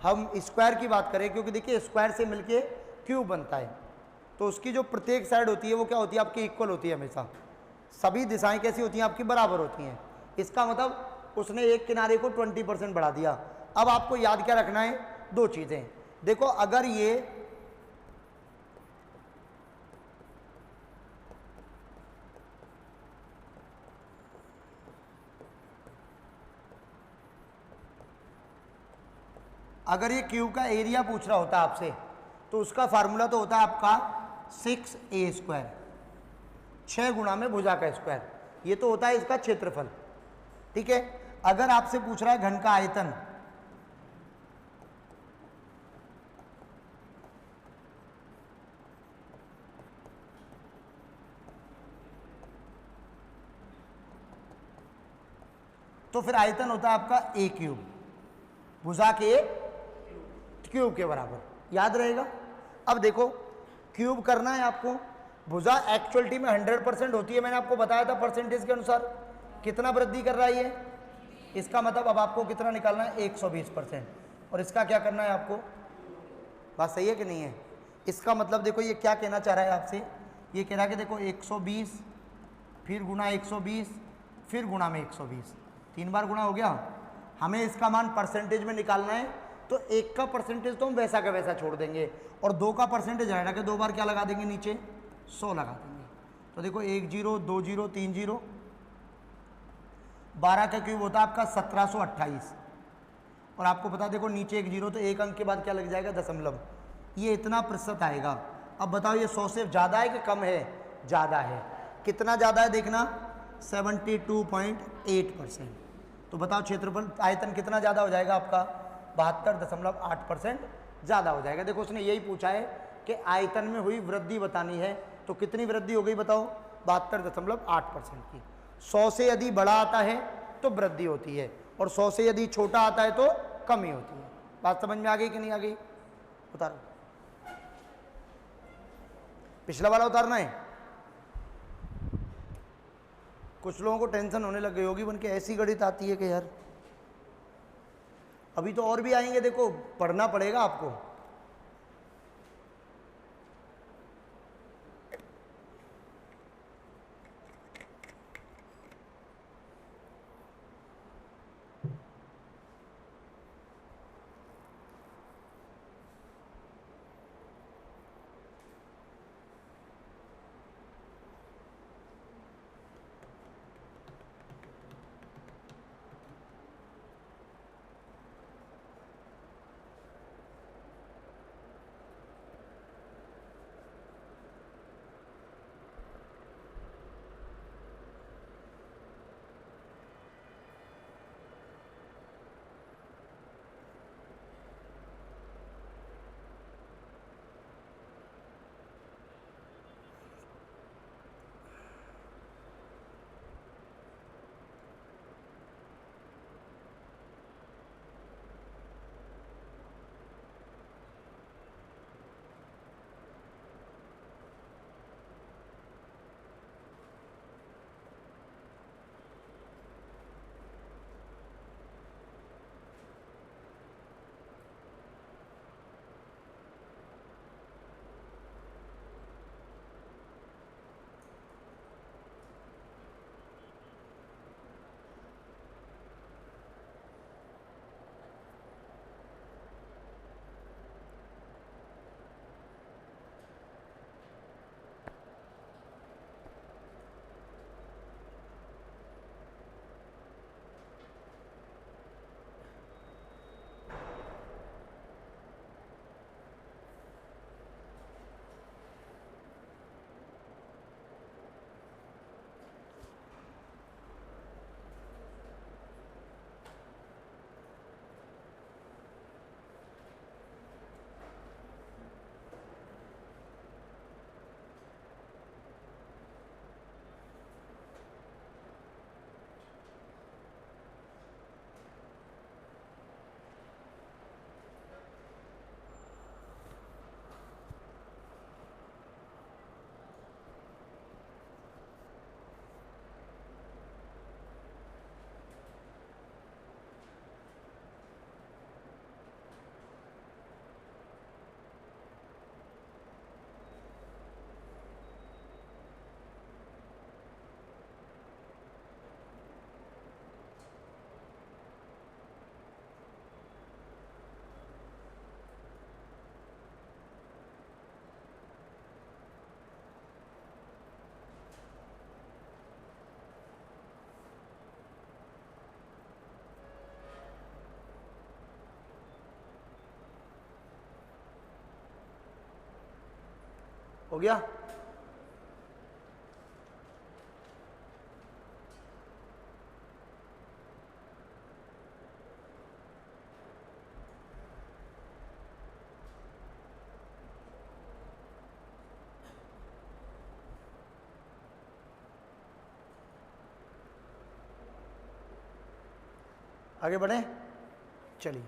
हम स्क्वायर की बात करें, क्योंकि देखिए स्क्वायर से मिलके क्यूब बनता है, तो उसकी जो प्रत्येक साइड होती है वो क्या होती है आपकी, इक्वल होती है हमेशा। सभी दिशाएं कैसी होती हैं आपकी, बराबर होती हैं। इसका मतलब उसने एक किनारे को 20% बढ़ा दिया। अब आपको याद क्या रखना है, 2 चीज़ें। देखो अगर ये क्यूब का एरिया पूछ रहा होता आपसे, तो उसका फार्मूला तो होता है आपका 6a², 6 गुणा में भुजा का स्क्वायर। ये तो होता है इसका क्षेत्रफल, ठीक है। अगर आपसे पूछ रहा है घन का आयतन, तो फिर आयतन होता है आपका a³, भुजा के क्यूब के बराबर, याद रहेगा। अब देखो क्यूब करना है आपको, भुजा एक्चुअलिटी में 100% होती है, मैंने आपको बताया था परसेंटेज के अनुसार कितना वृद्धि कर रहा है ये। इसका मतलब अब आपको कितना निकालना है, 120%। और इसका क्या करना है आपको, बात सही है कि नहीं है। इसका मतलब देखो ये क्या कहना चाह रहा है आपसे, ये कह रहा है कि देखो 120 फिर गुना 120 फिर गुना में 120, 3 बार गुना हो गया। हमें इसका मान परसेंटेज में निकालना है, तो 1 का परसेंटेज तो हम वैसा का वैसा छोड़ देंगे, और 2 का परसेंटेज हटा के 2 बार क्या लगा देंगे नीचे, 100 लगा देंगे। तो देखो 1 0 2 0 3 0, 12 का क्यूब होता है आपका 1728, और आपको पता देखो नीचे 1 0 तो 1 अंक के बाद क्या लग जाएगा, दशमलव, ये इतना प्रतिशत आएगा। अब बताओ ये 100 से ज़्यादा है कि कम है, ज़्यादा है। कितना ज़्यादा है देखना, 72.8%। तो बताओ क्षेत्रफल आयतन कितना ज़्यादा हो जाएगा आपका, 72.8% ज़्यादा हो जाएगा। देखो उसने यही पूछा है कि आयतन में हुई वृद्धि बतानी है, तो कितनी वृद्धि हो गई बताओ, 72.8% की। 100 से यदि बड़ा आता है तो वृद्धि होती है, और 100 से यदि छोटा आता है तो कमी होती है। बात समझ में आ गई कि नहीं आ गई? उतारो, पिछला वाला उतारना है। कुछ लोगों को टेंशन होने लग गई होगी, बन के ऐसी गणित आती है कि यार, अभी तो और भी आएंगे, देखो पढ़ना पड़ेगा आपको। हो गया? आगे बढ़े, चलिए।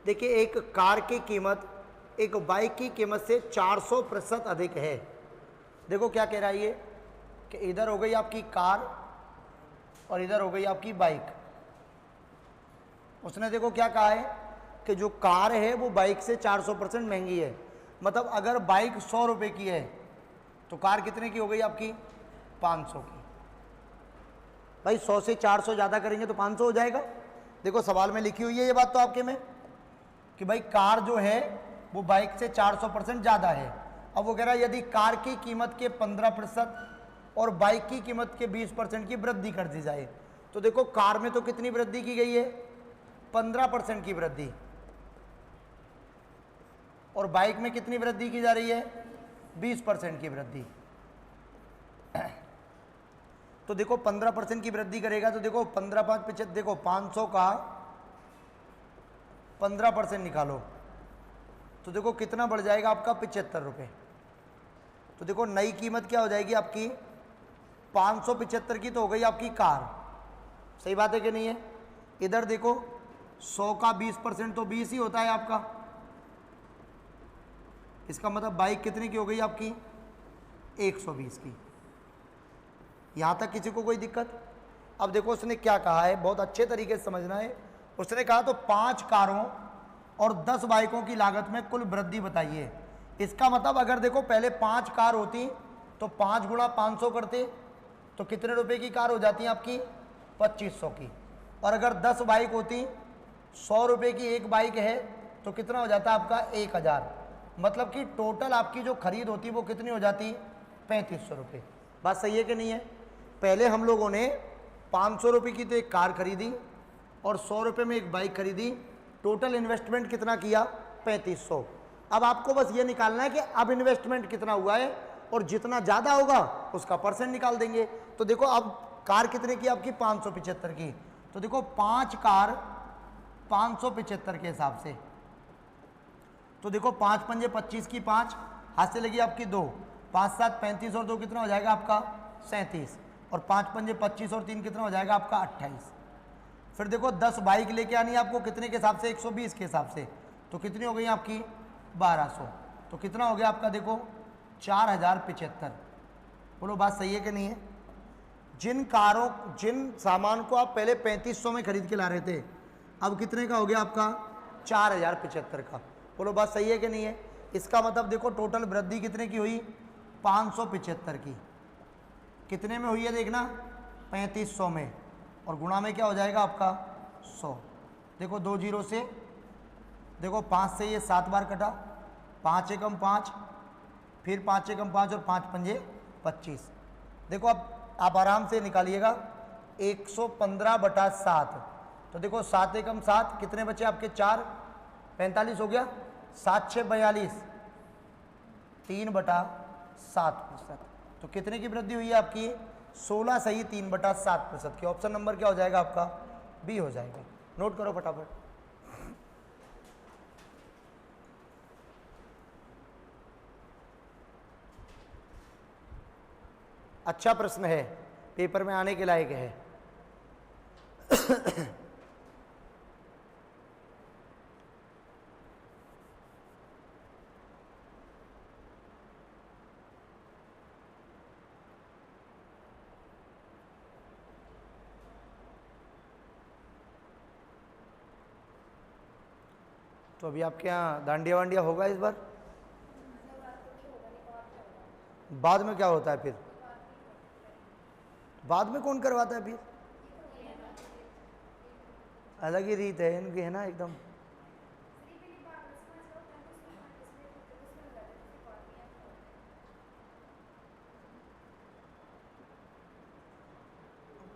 देखिए एक कार की कीमत एक बाइक की कीमत से 400% अधिक है। देखो क्या कह रहा है ये, कि इधर हो गई आपकी कार और इधर हो गई आपकी बाइक। उसने देखो क्या कहा है कि जो कार है वो बाइक से 400% महंगी है। मतलब अगर बाइक 100 रुपये की है तो कार कितने की हो गई आपकी? 500 की। भाई 100 से 400 ज़्यादा करेंगे तो 500 हो जाएगा। देखो सवाल में लिखी हुई है ये बात तो आपके में कि भाई कार जो है वो बाइक से 400% ज़्यादा है। अब वो कह रहा है यदि कार की कीमत के 15% और बाइक की कीमत के 20% की वृद्धि कर दी जाए, तो देखो कार में तो कितनी वृद्धि की गई है? 15% की वृद्धि, और बाइक में कितनी वृद्धि की जा रही है? 20% की वृद्धि। तो देखो 15% की वृद्धि करेगा तो देखो 15 5 75, देखो 500 का 15% निकालो तो देखो कितना बढ़ जाएगा आपका? 75 रुपये। तो देखो नई कीमत क्या हो जाएगी आपकी? 575 की तो हो गई आपकी कार। सही बात है कि नहीं है? इधर देखो 100 का 20% तो 20 ही होता है आपका। इसका मतलब बाइक कितने की हो गई आपकी? 120 की। यहाँ तक किसी को कोई दिक्कत? अब देखो उसने क्या कहा है, बहुत अच्छे तरीके से समझना है। उसने कहा तो 5 कारों और 10 बाइकों की लागत में कुल वृद्धि बताइए। इसका मतलब अगर देखो पहले 5 कार होती तो 5 गुणा 500 करते तो कितने रुपए की कार हो जाती है आपकी? 2500 की। और अगर 10 बाइक होती, 100 रुपये की एक बाइक है तो कितना हो जाता है आपका? 1000। मतलब कि टोटल आपकी जो खरीद होती वो कितनी हो जाती? 3500 रुपये। बात सही है कि नहीं है? पहले हम लोगों ने 500 रुपये की तो एक कार खरीदी और 100 रुपये में एक बाइक खरीदी। टोटल इन्वेस्टमेंट कितना किया? 3500। अब आपको बस ये निकालना है कि अब इन्वेस्टमेंट कितना हुआ है, और जितना ज़्यादा होगा उसका परसेंट निकाल देंगे। तो देखो अब कार कितने की आपकी? 575 की। तो देखो 5 कार 575 के हिसाब से, तो देखो 5 पंजे 25 की 5, हाथ से लगी आपकी 2, 5 7 35 और 2 कितना हो जाएगा आपका? 37। और 5 पंजे 25 और 3 कितना हो जाएगा आपका? 28। फिर देखो 10 बाइक लेके आनी है आपको कितने के हिसाब से? 120 के हिसाब से। तो कितनी हो गई आपकी? 1200। तो कितना हो गया आपका? देखो 4075। बोलो बात सही है कि नहीं है? जिन सामान को आप पहले 3500 में खरीद के ला रहे थे, अब कितने का हो गया आपका? 4075 का। बोलो बात सही है कि नहीं है? इसका मतलब देखो टोटल वृद्धि कितने की हुई? 575 की। कितने में हुई है देखना? 3500 में, और गुणा में क्या हो जाएगा आपका? 100। देखो 2 जीरो से, देखो 5 से ये 7 बार कटा, 5 एकम 5, फिर 5 एकम 5 और 5 पंजे 25। देखो अब आप आराम से निकालिएगा 115/7। तो देखो 7 एकम 7 कितने बचे आपके? 4, 45 हो गया। 7 6 42, 3/7%। तो कितने की वृद्धि हुई है आपकी? 16 सही 3/7% की। ऑप्शन नंबर क्या हो जाएगा आपका? बी हो जाएगा। नोट करो फटाफट। अच्छा प्रश्न है, पेपर में आने के लायक है। तो अभी आपके यहाँ दांडिया वांडिया होगा इस बार? बाद में क्या होता है फिर? बाद में कौन करवाता है फिर? अलग ही रीत है इनकी, है ना एकदम।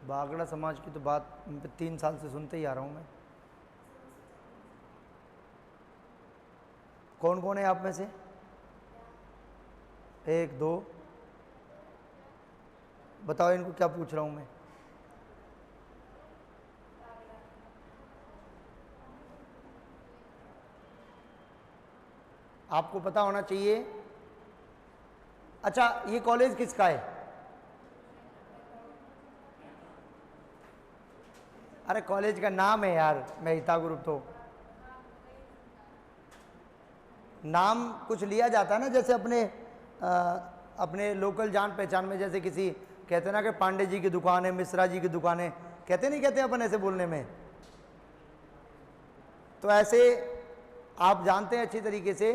बागड़ा समाज की तो बात 3 साल से सुनते ही आ रहा हूँ मैं। कौन कौन है आप में से? 1 2 बताओ इनको क्या पूछ रहा हूँ मैं। आपको पता होना चाहिए। अच्छा ये कॉलेज किसका है? अरे कॉलेज का नाम है यार, मेहता ग्रुप। तो नाम कुछ लिया जाता है ना, जैसे अपने लोकल जान पहचान में, जैसे किसी कहते हैं ना कि पांडे जी की दुकान है, मिश्रा जी की दुकान है, कहते नहीं कहते अपन ऐसे बोलने में। तो ऐसे आप जानते हैं अच्छी तरीके से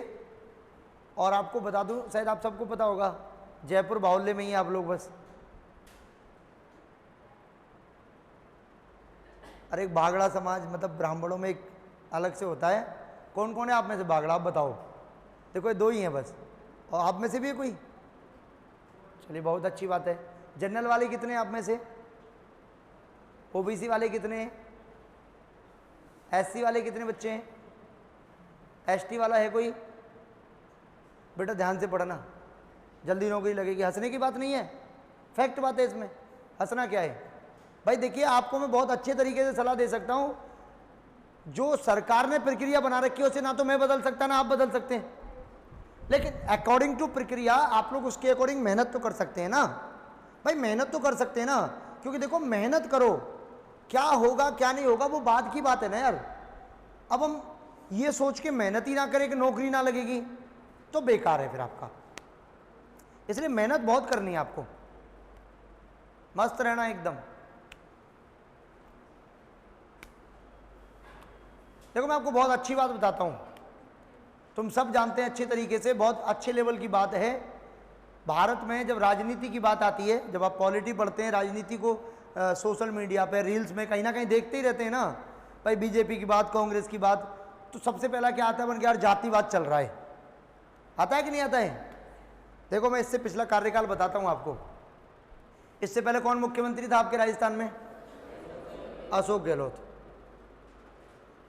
और आपको बता दूं, शायद आप सबको पता होगा, जयपुर बाहुल्य में ही आप लोग बस। अरे एक बागड़ा समाज मतलब ब्राह्मणों में एक अलग से होता है। कौन कौन है आप में से बागड़ा, आप बताओ। देखो ये दो ही हैं बस, और आप में से भी है कोई? चलिए बहुत अच्छी बात है। जनरल वाले कितने हैं आप में से? ओबीसी वाले कितने हैं? एससी वाले कितने बच्चे हैं? एसटी वाला है कोई? बेटा ध्यान से पढ़ना, जल्दी नौकरी लगेगी। हंसने की बात नहीं है, फैक्ट बात है इसमें, हंसना क्या है भाई। देखिए आपको मैं बहुत अच्छे तरीके से सलाह दे सकता हूं, जो सरकार ने प्रक्रिया बना रखी है उसे ना तो मैं बदल सकता ना आप बदल सकते हैं, लेकिन अकॉर्डिंग टू प्रक्रिया आप लोग उसके अकॉर्डिंग मेहनत तो कर सकते हैं ना भाई, मेहनत तो कर सकते हैं ना। क्योंकि देखो मेहनत करो, क्या होगा क्या नहीं होगा वो बाद की बात है ना यार। अब हम ये सोच के मेहनत ही ना करें कि नौकरी ना लगेगी तो बेकार है फिर आपका। इसलिए मेहनत बहुत करनी है आपको, मस्त रहना एकदम। देखो मैं आपको बहुत अच्छी बात बताता हूं, तुम सब जानते हैं अच्छे तरीके से, बहुत अच्छे लेवल की बात है। भारत में जब राजनीति की बात आती है, जब आप पॉलिटी पढ़ते हैं, राजनीति को सोशल मीडिया पे रील्स में कहीं ना कहीं देखते ही रहते हैं ना भाई, बीजेपी की बात, कांग्रेस की बात, तो सबसे पहला क्या आता है बन के, यार जातिवाद चल रहा है। आता है कि नहीं आता है? देखो मैं इससे पिछला कार्यकाल बताता हूं आपको। इससे पहले कौन मुख्यमंत्री था आपके राजस्थान में? अशोक गहलोत।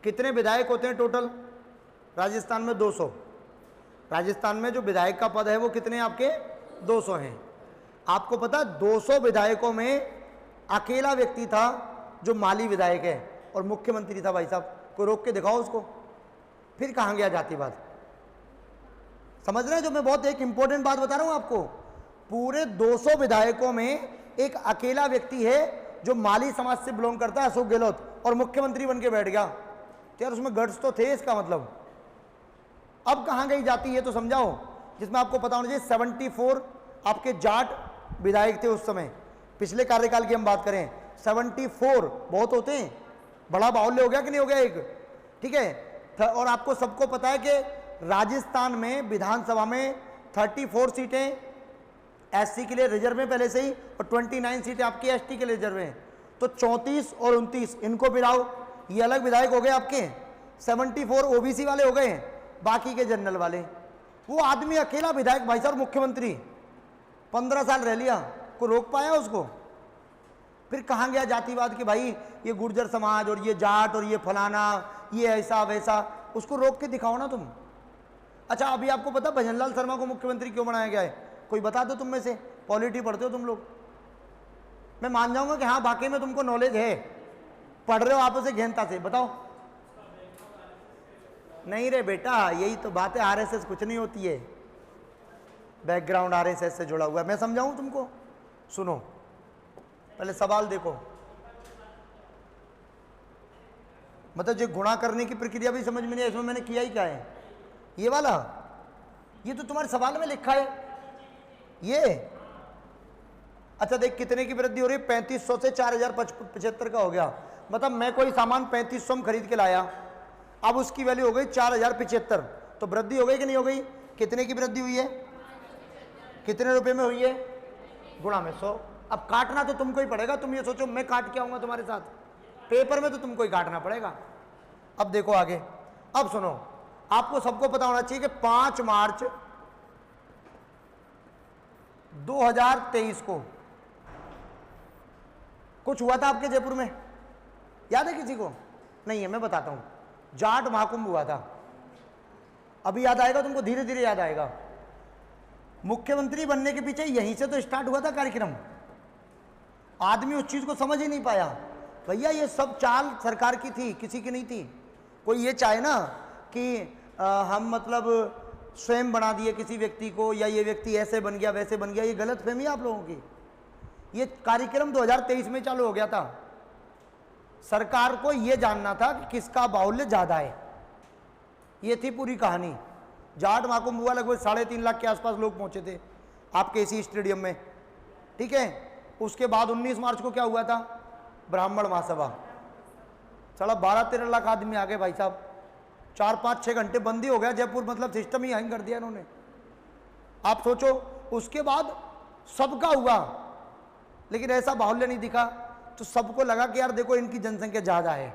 कितने विधायक होते हैं टोटल राजस्थान में? 200। राजस्थान में जो विधायक का पद है वो कितने आपके? 200 हैं। आपको पता 200 विधायकों में अकेला व्यक्ति था जो माली विधायक है और मुख्यमंत्री था भाई साहब। कोई रोक के दिखाओ उसको। फिर कहां गया जातिवाद? समझ रहे हैं जो मैं बहुत एक इंपॉर्टेंट बात बता रहा हूं आपको। पूरे 200 विधायकों में एक अकेला व्यक्ति है जो माली समाज से बिलोंग करता है, अशोक गहलोत, और मुख्यमंत्री बन के बैठ गया। तो यार उसमें गट्स तो थे, इसका मतलब। अब कहां गई जाति है तो समझाओ, जिसमें आपको पता होना चाहिए 74 आपके जाट विधायक थे उस समय। पिछले कार्यकाल की हम बात करें, 74 बहुत होते हैं, बड़ा बाहुल्य हो गया कि नहीं हो गया एक, ठीक है। और आपको सबको पता है कि राजस्थान में विधानसभा में 34 सीटें एससी के लिए रिजर्व में पहले से ही, और 29 सीटें आपकी एसटी के लिए रिजर्व हैं। तो 34 और 29 इनको मिलाओ, ये अलग विधायक हो गए आपके। 74 ओबीसी वाले हो गए, बाकी के जनरल वाले। वो आदमी अकेला विधायक भाई साहब, मुख्यमंत्री 15 साल रह लिया, को रोक पाया उसको? फिर कहां गया जातिवाद कि भाई ये गुर्जर समाज और ये जाट और ये फलाना, ये ऐसा वैसा, उसको रोक के दिखाओ ना तुम। अच्छा अभी आपको पता भजनलाल शर्मा को मुख्यमंत्री क्यों बनाया गया है? कोई बता दो तुम में से, पॉलिटी पढ़ते हो तुम लोग। मैं मान जाऊंगा कि हाँ वाकई में तुमको नॉलेज है, पढ़ रहे हो आपस से गहनता से, बताओ। नहीं रे बेटा, यही तो बात है, आरएसएस कुछ नहीं होती है, बैकग्राउंड आरएसएस से जुड़ा हुआ है। मैं समझाऊं तुमको? सुनो पहले सवाल देखो, मतलब जो गुणा करने की प्रक्रिया भी समझ में नहीं है, इसमें मैंने किया ही क्या है? ये वाला, ये तो तुम्हारे सवाल में लिखा है ये। अच्छा देख कितने की वृद्धि हो रही है? 3500 से 4075 का हो गया। मतलब मैं कोई सामान 3500 में खरीद के लाया, अब उसकी वैल्यू हो गई 4075, तो वृद्धि हो गई कि नहीं हो गई? कितने की वृद्धि हुई है? कितने रुपए में हुई है? गुणा में 100। अब काटना तो तुमको ही पड़ेगा। तुम ये सोचो मैं काट के आऊंगा तुम्हारे साथ, पेपर में तो तुमको ही काटना पड़ेगा। अब देखो आगे, अब सुनो, आपको सबको पता होना चाहिए कि 5 मार्च 2023 को कुछ हुआ था आपके जयपुर में, याद है किसी को? नहीं है, मैं बताता हूं। जाट महाकुंभ हुआ था, अभी याद आएगा तुमको, धीरे धीरे याद आएगा। मुख्यमंत्री बनने के पीछे यहीं से तो स्टार्ट हुआ था कार्यक्रम। आदमी उस चीज को समझ ही नहीं पाया। भैया ये सब चाल सरकार की थी, किसी की नहीं थी। कोई ये चाहे ना कि हम मतलब स्वयं बना दिए किसी व्यक्ति को, या ये व्यक्ति ऐसे बन गया वैसे बन गया, ये गलत फहमी है आप लोगों की। ये कार्यक्रम 2023 में चालू हो गया था। सरकार को ये जानना था कि किसका बाहुल्य ज्यादा है, ये थी पूरी कहानी। जाट महाकुंभ हुआ, लगभग 3.5 लाख के आसपास लोग पहुंचे थे आपके इसी स्टेडियम में, ठीक है। उसके बाद 19 मार्च को क्या हुआ था? ब्राह्मण महासभा। 12-13 लाख आदमी आ गए भाई साहब। 4-5-6 घंटे बंदी हो गया जयपुर, मतलब सिस्टम ही हैंग कर दिया इन्होंने। आप सोचो, उसके बाद सबका हुआ, लेकिन ऐसा बाहुल्य नहीं दिखा। तो सबको लगा कि यार देखो इनकी जनसंख्या ज़्यादा है,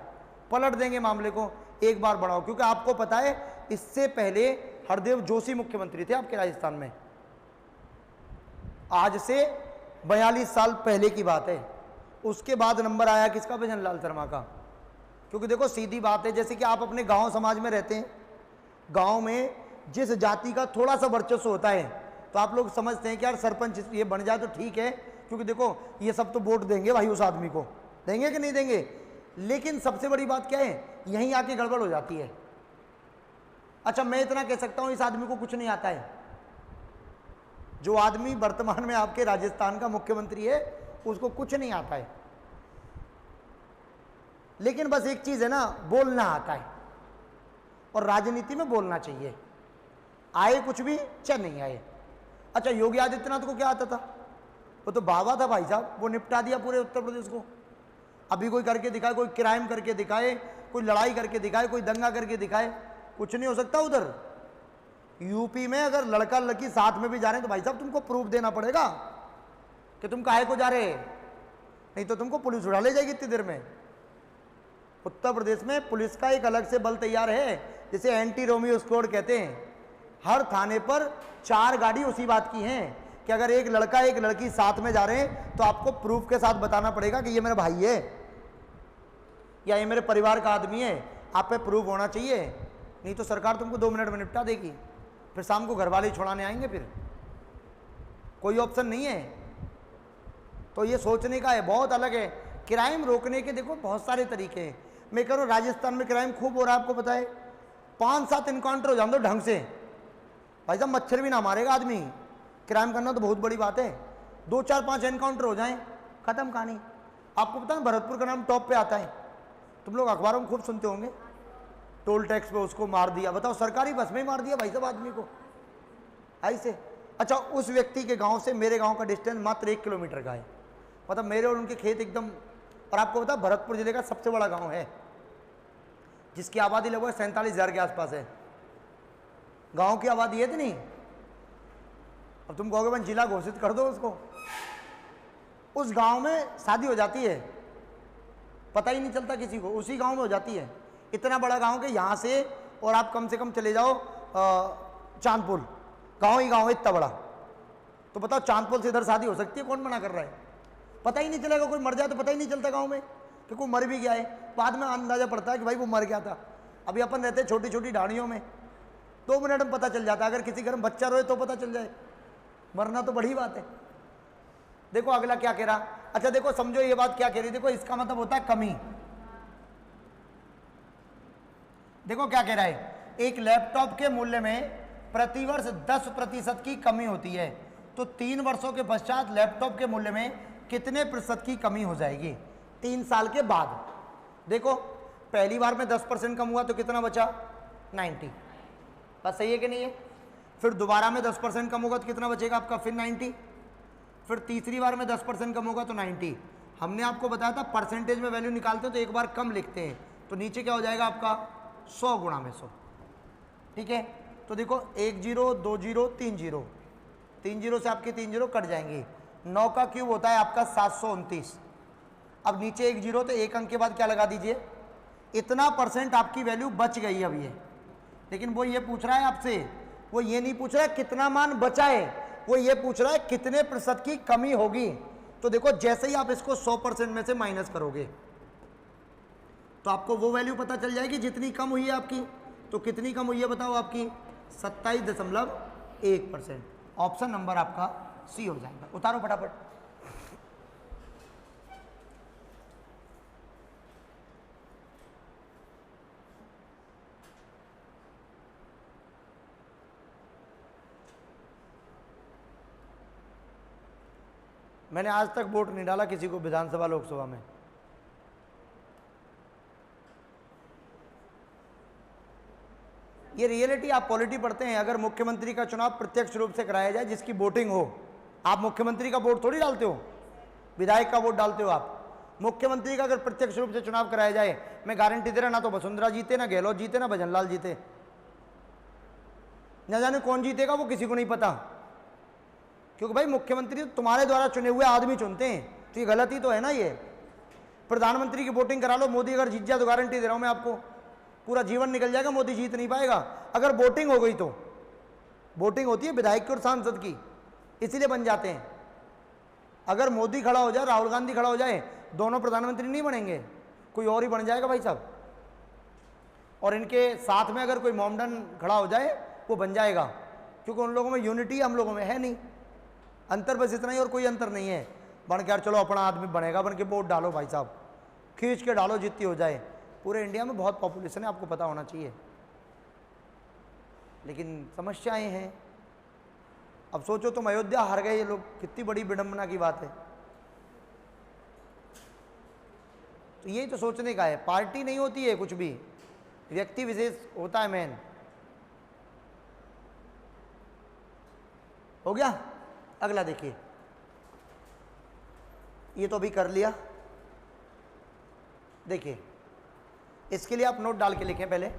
पलट देंगे मामले को, एक बार बढ़ाओ। क्योंकि आपको पता है इससे पहले हरदेव जोशी मुख्यमंत्री थे आपके राजस्थान में, आज से 42 साल पहले की बात है। उसके बाद नंबर आया किसका? भजन लाल शर्मा का। क्योंकि देखो सीधी बात है, जैसे कि आप अपने गांव समाज में रहते हैं, गांव में जिस जाति का थोड़ा सा वर्चस्व होता है तो आप लोग समझते हैं कि यार सरपंच ये बन जाए तो ठीक है, क्योंकि देखो ये सब तो वोट देंगे भाई, उस आदमी को देंगे कि नहीं देंगे। लेकिन सबसे बड़ी बात क्या है, यहीं आके गड़बड़ हो जाती है। अच्छा, मैं इतना कह सकता हूं इस आदमी को कुछ नहीं आता है। जो आदमी वर्तमान में आपके राजस्थान का मुख्यमंत्री है उसको कुछ नहीं आता है, लेकिन बस एक चीज है ना, बोलना आता है। और राजनीति में बोलना चाहिए, आए कुछ भी चाहे नहीं आए। अच्छा, योगी आदित्यनाथ को क्या आता था? वो तो बाबा था भाई साहब, वो निपटा दिया पूरे उत्तर प्रदेश को। अभी कोई करके दिखाए, कोई क्राइम करके दिखाए, कोई लड़ाई करके दिखाए, कोई दंगा करके दिखाए, कुछ नहीं हो सकता उधर। यूपी में अगर लड़का लड़की साथ में भी जा रहे हैं तो भाई साहब तुमको प्रूफ देना पड़ेगा कि तुम काहे को जा रहे हैं, नहीं तो तुमको पुलिस उड़ा ले जाएगी इतनी देर में। उत्तर प्रदेश में पुलिस का एक अलग से बल तैयार है, जिसे एंटी रोमियो स्क्वाड कहते हैं। हर थाने पर 4 गाड़ी उसी बात की हैं कि अगर एक लड़का एक लड़की साथ में जा रहे हैं तो आपको प्रूफ के साथ बताना पड़ेगा कि ये मेरा भाई है या ये मेरे परिवार का आदमी है, आप पे प्रूफ होना चाहिए, नहीं तो सरकार तुमको 2 मिनट में निपटा देगी। फिर शाम को घर वाले छुड़ाने आएंगे, फिर कोई ऑप्शन नहीं है। तो ये सोचने का है, बहुत अलग है। क्राइम रोकने के देखो बहुत सारे तरीके हैं। मैं कह रहा हूँ राजस्थान में क्राइम खूब हो रहा है, आपको पता है। 5-7 इनकाउंटर हो जाए तो ढंग से, भाई साहब मच्छर भी ना मारेगा आदमी। क्राइम करना तो बहुत बड़ी बात है। 2-4-5 एनकाउंटर हो जाएं, खत्म कहानी। आपको पता है भरतपुर का नाम टॉप पे आता है, तुम लोग अखबारों में खूब सुनते होंगे। टोल टैक्स पे उसको मार दिया, बताओ सरकारी बस में ही मार दिया भाई साहब आदमी को ऐसे। अच्छा, उस व्यक्ति के गांव से मेरे गांव का डिस्टेंस मात्र 1 किलोमीटर का है, मतलब मेरे और उनके खेत एकदम। और आपको पता भरतपुर जिले का सबसे बड़ा गांव है, जिसकी आबादी लगभग 47,000 के आसपास है। गांव की आबादी है तो नहीं। अब तुम कहोगे भाई जिला घोषित कर दो उसको। उस गांव में शादी हो जाती है, पता ही नहीं चलता किसी को, उसी गांव में हो जाती है। इतना बड़ा गांव के यहाँ से और आप कम से कम चले जाओ चांदपुर, गांव ही गांव है इतना बड़ा। तो बताओ चांदपुर से इधर शादी हो सकती है? कौन मना कर रहा है? पता ही नहीं चलेगा, कोई मर जाए तो पता ही नहीं चलता गांव में कि कोई मर भी गया है। बाद में अंदाजा पड़ता है कि भाई वो मर गया था। अभी अपन रहते हैं छोटी छोटी ढाणियों में, 2 मिनट में पता चल जाता है। अगर किसी घर में बच्चा रोए तो पता चल जाए, मरना तो बड़ी बात है। देखो अगला क्या कह रहा। अच्छा देखो, समझो ये बात क्या कह रही। देखो इसका मतलब होता है कमी। देखो क्या कह रहा है, एक लैपटॉप के मूल्य में प्रतिवर्ष 10% की कमी होती है, तो 3 वर्षों के पश्चात लैपटॉप के मूल्य में कितने प्रतिशत की कमी हो जाएगी 3 साल के बाद। देखो पहली बार में 10% कम हुआ तो कितना बचा? 90। बात सही है कि नहीं है? फिर दोबारा में 10% कम होगा तो कितना बचेगा आपका? फिर 90। फिर तीसरी बार में 10% कम होगा तो 90। हमने आपको बताया था परसेंटेज में वैल्यू निकालते हैं तो एक बार कम लिखते हैं, तो नीचे क्या हो जाएगा आपका? 100 गुणा में 100। ठीक है, तो देखो 1 0 2 0 3 0, 3 0 से आपके 3 0 कट जाएंगे। 9 का क्यूब होता है आपका 729। अब नीचे 1 0 तो एक अंक के बाद क्या लगा दीजिए, इतना % आपकी वैल्यू बच गई अब ये। लेकिन वो ये पूछ रहा है आपसे, वो ये नहीं पूछ रहा है कितना मान बचा है, वो ये पूछ रहा है कितने % की कमी होगी। तो देखो जैसे ही आप इसको 100% में से माइनस करोगे तो आपको वो वैल्यू पता चल जाएगी जितनी कम हुई है आपकी। तो कितनी कम हुई है बताओ आपकी? 27.1%। ऑप्शन नंबर आपका सी हो जाएगा। उतारो फटाफट। मैंने आज तक वोट नहीं डाला किसी को विधानसभा लोकसभा में। ये रियलिटी, आप पॉलिटी पढ़ते हैं। अगर मुख्यमंत्री का चुनाव प्रत्यक्ष रूप से कराया जाए जिसकी वोटिंग हो, आप मुख्यमंत्री का वोट थोड़ी डालते हो, विधायक का वोट डालते हो आप। मुख्यमंत्री का अगर प्रत्यक्ष रूप से चुनाव कराया जाए, मैं गारंटी दे रहा, ना तो वसुंधरा जीते, ना गहलोत जीते, ना भजनलाल जीते। न जाने कौन जीतेगा वो किसी को नहीं पता। क्योंकि भाई मुख्यमंत्री तो तुम्हारे द्वारा चुने हुए आदमी चुनते हैं, तो ये गलत ही तो है ना। ये प्रधानमंत्री की वोटिंग करा लो, मोदी अगर जीत जाए तो गारंटी दे रहा हूं मैं आपको पूरा जीवन निकल जाएगा, मोदी जीत नहीं पाएगा। अगर वोटिंग हो गई तो, वोटिंग होती है विधायक की और सांसद की, इसीलिए बन जाते हैं। अगर मोदी खड़ा हो जाए, राहुल गांधी खड़ा हो जाए, दोनों प्रधानमंत्री नहीं बनेंगे, कोई और ही बन जाएगा भाई साहब। और इनके साथ में अगर कोई मोमडन खड़ा हो जाए वो बन जाएगा, क्योंकि उन लोगों में यूनिटी हम लोगों में है नहीं। अंतर बस इतना ही और कोई अंतर नहीं है। बन के यार चलो अपना आदमी बनेगा, बन के वोट डालो भाई साहब, खींच के डालो जितनी हो जाए। पूरे इंडिया में बहुत पॉपुलेशन है, आपको पता होना चाहिए, लेकिन समस्याएं हैं। अब सोचो तुम अयोध्या हार गए ये लोग, कितनी बड़ी विडंबना की बात है। तो यही तो सोचने का है, पार्टी नहीं होती है कुछ भी, व्यक्ति विशेष होता है मेन। हो गया, अगला देखिए, ये तो अभी कर लिया। देखिए इसके लिए आप नोट डाल के लिखें पहले।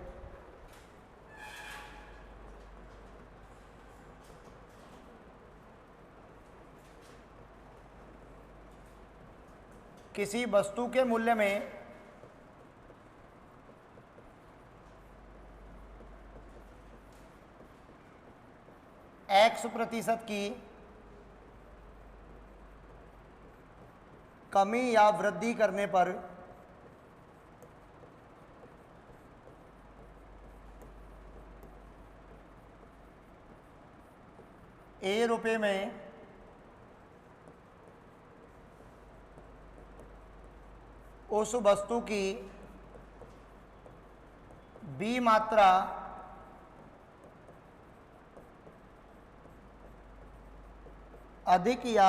किसी वस्तु के मूल्य में X% की कमी या वृद्धि करने पर A रुपए में उस वस्तु की B मात्रा अधिक या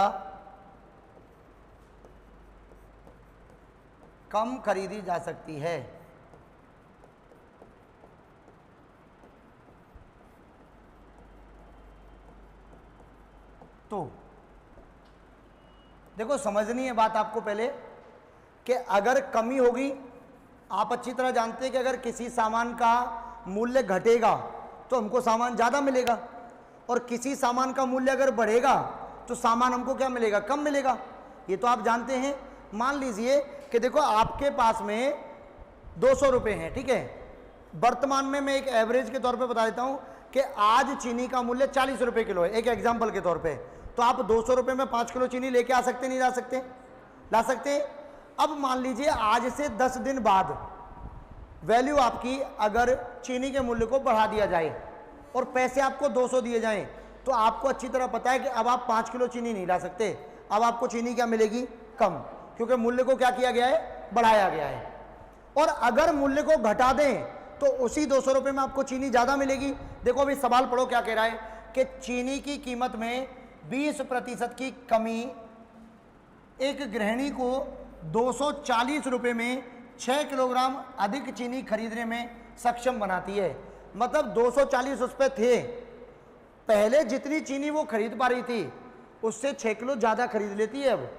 कम खरीदी जा सकती है। तो देखो समझनी है बात आपको पहले कि अगर कमी होगी, आप अच्छी तरह जानते हैं कि अगर किसी सामान का मूल्य घटेगा तो हमको सामान ज़्यादा मिलेगा, और किसी सामान का मूल्य अगर बढ़ेगा तो सामान हमको क्या मिलेगा, कम मिलेगा। ये तो आप जानते हैं। मान लीजिए कि देखो आपके पास में 200 रुपये हैं, ठीक है। वर्तमान में मैं एक एवरेज के तौर पे बता देता हूँ कि आज चीनी का मूल्य 40 रुपये किलो है, एक एग्जाम्पल के तौर पे। तो आप 200 रुपये में 5 किलो चीनी लेके आ सकते नहीं ला सकते? ला सकते। अब मान लीजिए आज से 10 दिन बाद वैल्यू आपकी अगर चीनी के मूल्य को बढ़ा दिया जाए और पैसे आपको 200 दिए जाएं, तो आपको अच्छी तरह पता है कि अब आप 5 किलो चीनी नहीं ला सकते। अब आपको चीनी क्या मिलेगी, कम, क्योंकि मूल्य को क्या किया गया है, बढ़ाया गया है। और अगर मूल्य को घटा दें तो उसी 200 रुपये में आपको चीनी ज़्यादा मिलेगी। देखो अभी सवाल पढ़ो क्या कह रहा है कि चीनी की कीमत में 20% की कमी एक गृहिणी को 240 रुपये में 6 किलोग्राम अधिक चीनी खरीदने में सक्षम बनाती है। मतलब 240 उस पर थे, पहले जितनी चीनी वो खरीद पा रही थी उससे 6 किलो ज़्यादा खरीद लेती है। अब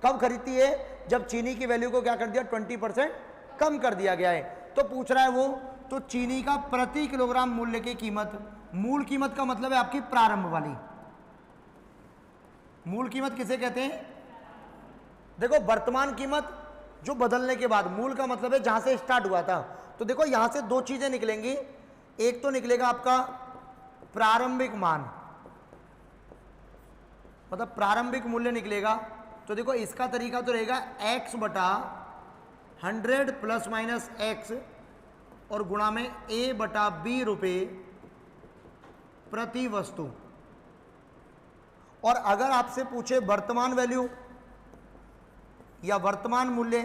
कब खरीदती है, जब चीनी की वैल्यू को क्या कर दिया, 20% कम कर दिया गया है। तो पूछ रहा है वो, तो चीनी का प्रति किलोग्राम मूल्य की कीमत, मूल कीमत का मतलब है आपकी प्रारंभ वाली। मूल कीमत किसे कहते हैं? देखो वर्तमान कीमत जो बदलने के बाद, मूल का मतलब है जहां से स्टार्ट हुआ था। तो देखो यहां से दो चीजें निकलेंगी, एक तो निकलेगा आपका प्रारंभिक मान, मतलब प्रारंभिक मूल्य निकलेगा। तो देखो इसका तरीका तो रहेगा x बटा 100 प्लस माइनस x और गुणा में a बटा b रुपये प्रति वस्तु। और अगर आपसे पूछे वर्तमान वैल्यू या वर्तमान मूल्य,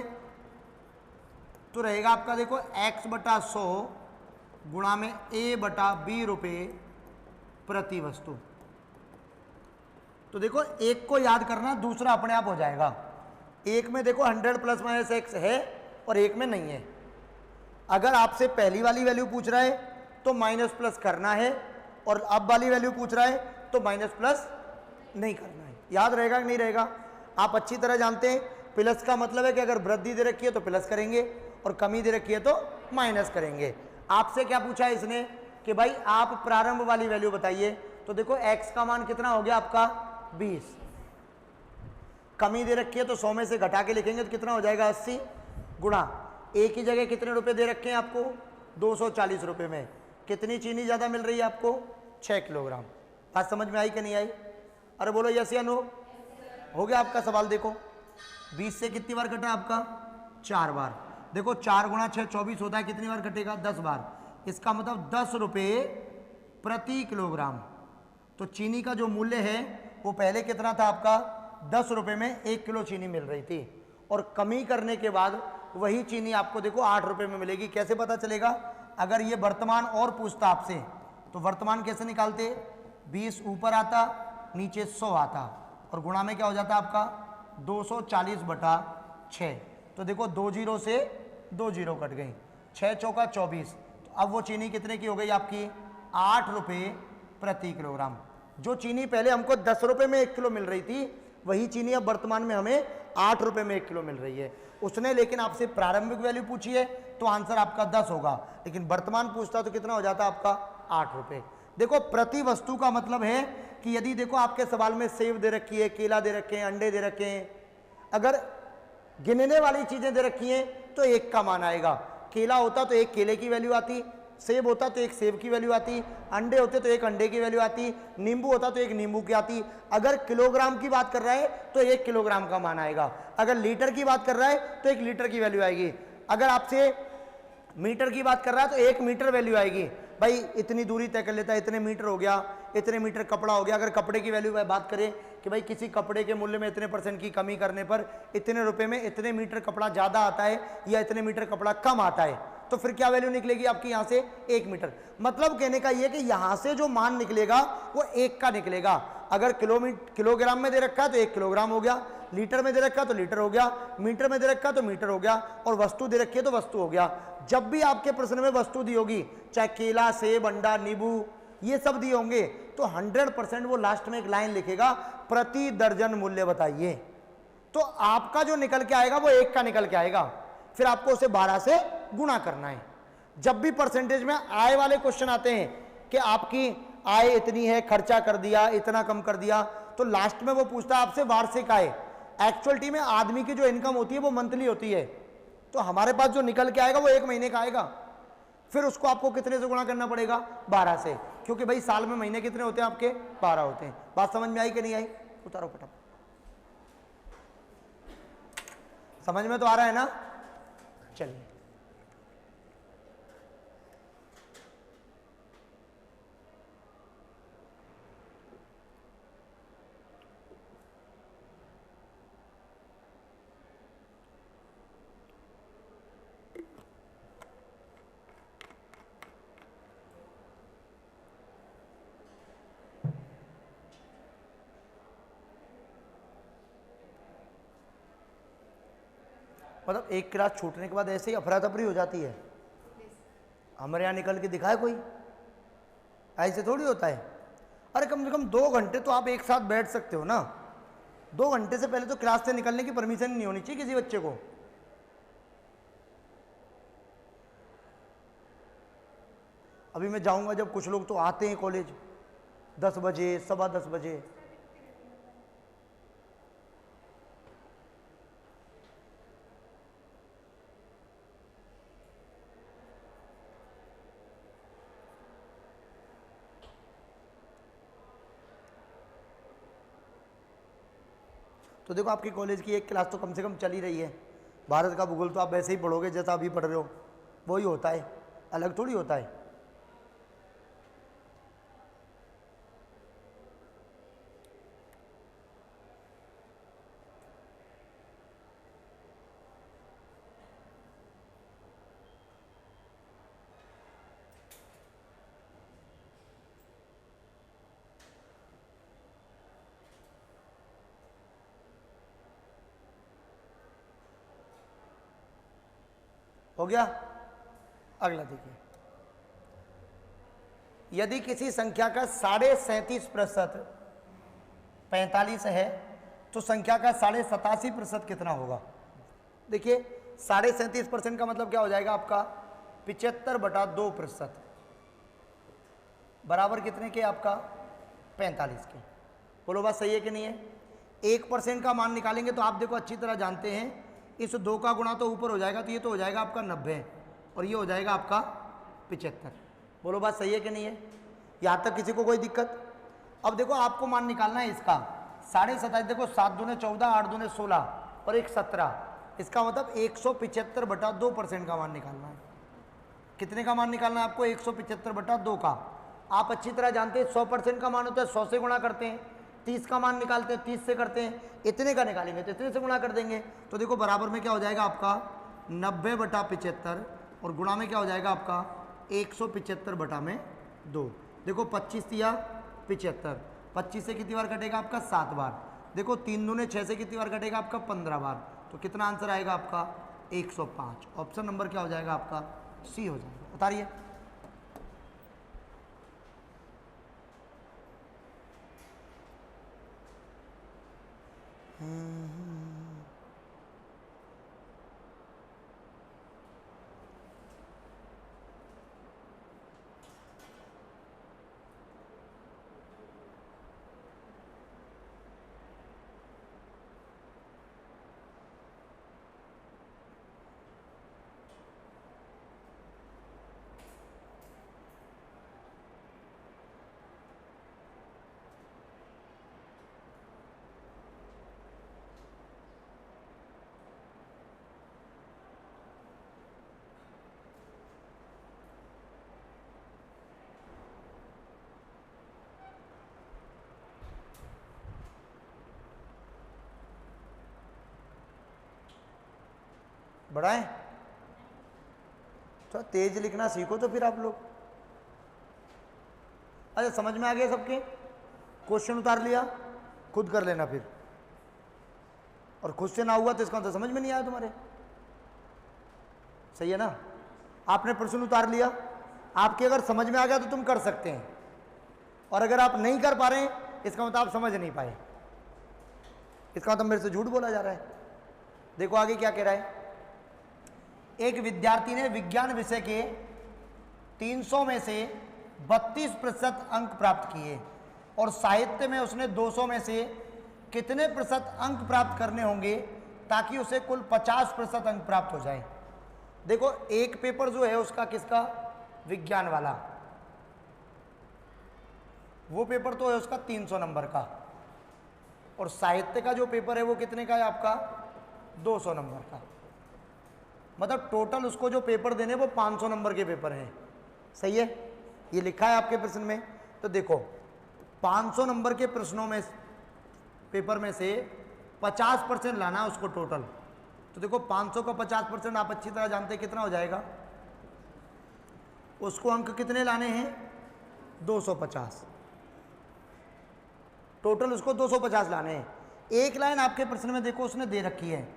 तो रहेगा आपका देखो x बटा 100 गुणा में a बटा b रुपये प्रति वस्तु। तो देखो एक को याद करना, दूसरा अपने आप हो जाएगा। एक में देखो 100 प्लस माइनस x है और एक में नहीं है। अगर आपसे पहली वाली वैल्यू पूछ रहा है तो माइनस प्लस करना है, और अब वाली वैल्यू पूछ रहा है तो माइनस प्लस नहीं करना है। याद रहेगा कि नहीं रहेगा? आप अच्छी तरह जानते हैं प्लस का मतलब है कि अगर वृद्धि दे रखी है तो प्लस करेंगे और कमी दे रखी है तो माइनस करेंगे। आपसे क्या पूछा है इसने कि भाई आप प्रारंभ वाली वैल्यू बताइए। तो देखो x का मान कितना हो गया आपका 20। कमी दे रखी है तो 100 में से घटा के लिखेंगे तो कितना हो जाएगा 80 गुणा एक ही जगह कितने रुपए दे रखे हैं आपको 240 रुपए में। कितनी चीनी ज़्यादा मिल रही है आपको 6 किलोग्राम। बात समझ में आई कि नहीं आई? अरे बोलो यस या नो। हो गया आपका सवाल। देखो 20 से कितनी बार कटा आपका 4 बार। देखो 4 गुणा 6 24 होता है, कितनी बार कटेगा 10 बार। इसका मतलब 10 रुपये प्रति किलोग्राम। तो चीनी का जो मूल्य है वो पहले कितना था आपका 10 रुपये में 1 किलो चीनी मिल रही थी, और कमी करने के बाद वही चीनी आपको देखो 8 रुपये में मिलेगी। कैसे पता चलेगा? अगर ये वर्तमान और पूछता आपसे तो वर्तमान कैसे निकालते? 20 ऊपर आता, नीचे 100 आता, और गुणा में क्या हो जाता आपका 240/6। तो देखो 2 जीरो से 2 जीरो कट गई, 6 चौका 24। तो अब वो चीनी कितने की हो गई आपकी 8 रुपये प्रति किलोग्राम। जो चीनी पहले हमको 10 रुपये में 1 किलो मिल रही थी वही चीनी अब वर्तमान में हमें 8 रुपये में 1 किलो मिल रही है। उसने लेकिन आपसे प्रारंभिक वैल्यू पूछी है तो आंसर आपका 10 होगा, लेकिन वर्तमान पूछता तो कितना हो जाता आपका 8 रुपये। देखो प्रति वस्तु का मतलब है कि यदि देखो आपके सवाल में सेब दे रखी है, केला दे रखे हैं, अंडे दे रखे हैं, अगर गिनने वाली चीजें दे रखी हैं तो 1 का मान आएगा। केला होता तो 1 केले की वैल्यू आती, सेब होता तो 1 सेब की वैल्यू आती, अंडे होते तो 1 अंडे की वैल्यू आती, नींबू होता तो 1 नींबू की आती। अगर किलोग्राम की बात कर रहा है तो 1 किलोग्राम का मान आएगा। अगर लीटर की बात कर रहा है तो 1 लीटर की वैल्यू आएगी। अगर आपसे मीटर की बात कर रहा है तो 1 मीटर वैल्यू आएगी। भाई इतनी दूरी तय कर लेता है, इतने मीटर हो गया, इतने मीटर कपड़ा हो गया। अगर कपड़े की वैल्यू बात करें कि भाई किसी कपड़े के मूल्य में इतने % की कमी करने पर इतने रुपए में इतने मीटर कपड़ा ज़्यादा आता है या इतने मीटर कपड़ा कम आता है, तो फिर क्या वैल्यू निकलेगी आपकी यहाँ से 1 मीटर। मतलब कहने का ये कि यहाँ से जो मान निकलेगा वो 1 का निकलेगा। अगर किलोग्राम में दे रखा है तो 1 किलोग्राम हो गया, लीटर में दे रखा है तो लीटर हो गया, मीटर में दे रखा है तो मीटर हो गया, और वस्तु दे रखी है तो वस्तु हो गया। जब भी आपके प्रश्न में वस्तु दी होगी, चाहे केला, सेब, अंडा, नींबू ये सब दिए होंगे, तो 100% वो लास्ट में एक लाइन लिखेगा प्रति दर्जन मूल्य बताइए। तो आपका जो निकल के आएगा वो 1 का निकल के आएगा, फिर आपको उसे 12 से गुणा करना है। जब भी परसेंटेज में आय वाले क्वेश्चन आते हैं कि आपकी आय इतनी है, खर्चा कर दिया, इतना कम कर दिया, तो लास्ट में वो पूछता है आपसे वार्षिक आय। एक्चुअलिटी में आदमी की जो इनकम होती है वो मंथली होती है, तो हमारे पास जो निकल के आएगा वो 1 महीने का आएगा। फिर उसको आपको कितने से गुणा करना पड़ेगा 12 से, क्योंकि भाई साल में महीने कितने होते हैं आपके 12 होते हैं। बात समझ में आई कि नहीं आई? उतारो फटाफट। समझ में तो आ रहा है ना? चलिए मतलब एक क्लास छूटने के बाद ऐसे ही अफरा तफरी हो जाती है। हमारे यहाँ निकल के दिखाए कोई? ऐसे थोड़ी होता है। अरे कम से कम 2 घंटे तो आप एक साथ बैठ सकते हो ना। 2 घंटे से पहले तो क्लास से निकलने की परमिशन नहीं होनी चाहिए किसी बच्चे को। अभी मैं जाऊंगा जब कुछ लोग तो आते हैं कॉलेज 10 बजे, 10:15 बजे। तो देखो आपकी कॉलेज की एक क्लास तो कम से कम चल ही रही है। भारत का भूगोल तो आप वैसे ही पढ़ोगे जैसा अभी पढ़ रहे हो, वही होता है, अलग थोड़ी होता है। हो गया? अगला देखिए, यदि किसी संख्या का 37.5% 45 है तो संख्या का 87.5% कितना होगा? देखिए 37.5% का मतलब क्या हो जाएगा आपका 75/2% बराबर कितने के? आपका 45 के। बोलो बात सही है कि नहीं है? 1% का मान निकालेंगे तो आप देखो अच्छी तरह जानते हैं, इस 2 का गुणा तो ऊपर हो जाएगा, तो ये तो हो जाएगा आपका 90 और ये हो जाएगा आपका 75। बोलो बात सही है कि नहीं है? यहाँ तक किसी को कोई दिक्कत? अब देखो आपको मान निकालना है इसका 27.5, देखो 7 दूने 14, 8 दूने 16 और 1 17, इसका मतलब 175/2% का मान निकालना है। कितने का मान निकालना है आपको? 175/2 का। आप अच्छी तरह जानते हैं 100% का मान होता है 100 से गुणा करते हैं, 30 का मान निकालते हैं 30 से करते हैं, इतने का निकालेंगे तो इतने से गुणा कर देंगे। तो देखो बराबर में क्या हो जाएगा आपका 90/75 और गुणा में क्या हो जाएगा आपका 175/2। देखो 25 या 75, 25 से कितनी बार कटेगा आपका 7 बार। देखो 3 दूने 6 से कितनी बार कटेगा आपका 15 बार। तो कितना आंसर आएगा आपका 105। ऑप्शन नंबर क्या हो जाएगा आपका? सी हो जाएगा। बता रही बढ़ाएं? तो तेज लिखना सीखो तो फिर आप लोग। अच्छा समझ में आ गया सबके? क्वेश्चन उतार लिया, खुद कर लेना फिर। और खुद से ना हुआ तो इसका मतलब समझ में नहीं आया तुम्हारे। सही है ना? आपने प्रश्न उतार लिया, आपके अगर समझ में आ गया तो तुम कर सकते हैं, और अगर आप नहीं कर पा रहे हैं इसका मतलब आप समझ नहीं पाए, इसका मतलब मेरे से झूठ बोला जा रहा है। देखो आगे क्या कह रहा है। एक विद्यार्थी ने विज्ञान विषय के 300 में से 32% अंक प्राप्त किए और साहित्य में उसने 200 में से कितने प्रतिशत अंक प्राप्त करने होंगे ताकि उसे कुल 50% अंक प्राप्त हो जाए? देखो एक पेपर जो है उसका किसका? विज्ञान वाला, वो पेपर तो है उसका 300 नंबर का, और साहित्य का जो पेपर है वो कितने का है आपका? 200 नंबर का। मतलब टोटल उसको जो पेपर देने वो 500 नंबर के पेपर हैं। सही है? ये लिखा है आपके प्रश्न में। तो देखो 500 नंबर के प्रश्नों में, पेपर में से 50% लाना है उसको टोटल। तो देखो 500 का 50% आप अच्छी तरह जानते हैं कितना हो जाएगा? उसको अंक कितने लाने हैं? 250। टोटल उसको 250 लाने हैं। एक लाइन आपके प्रश्न में देखो उसने दे रखी है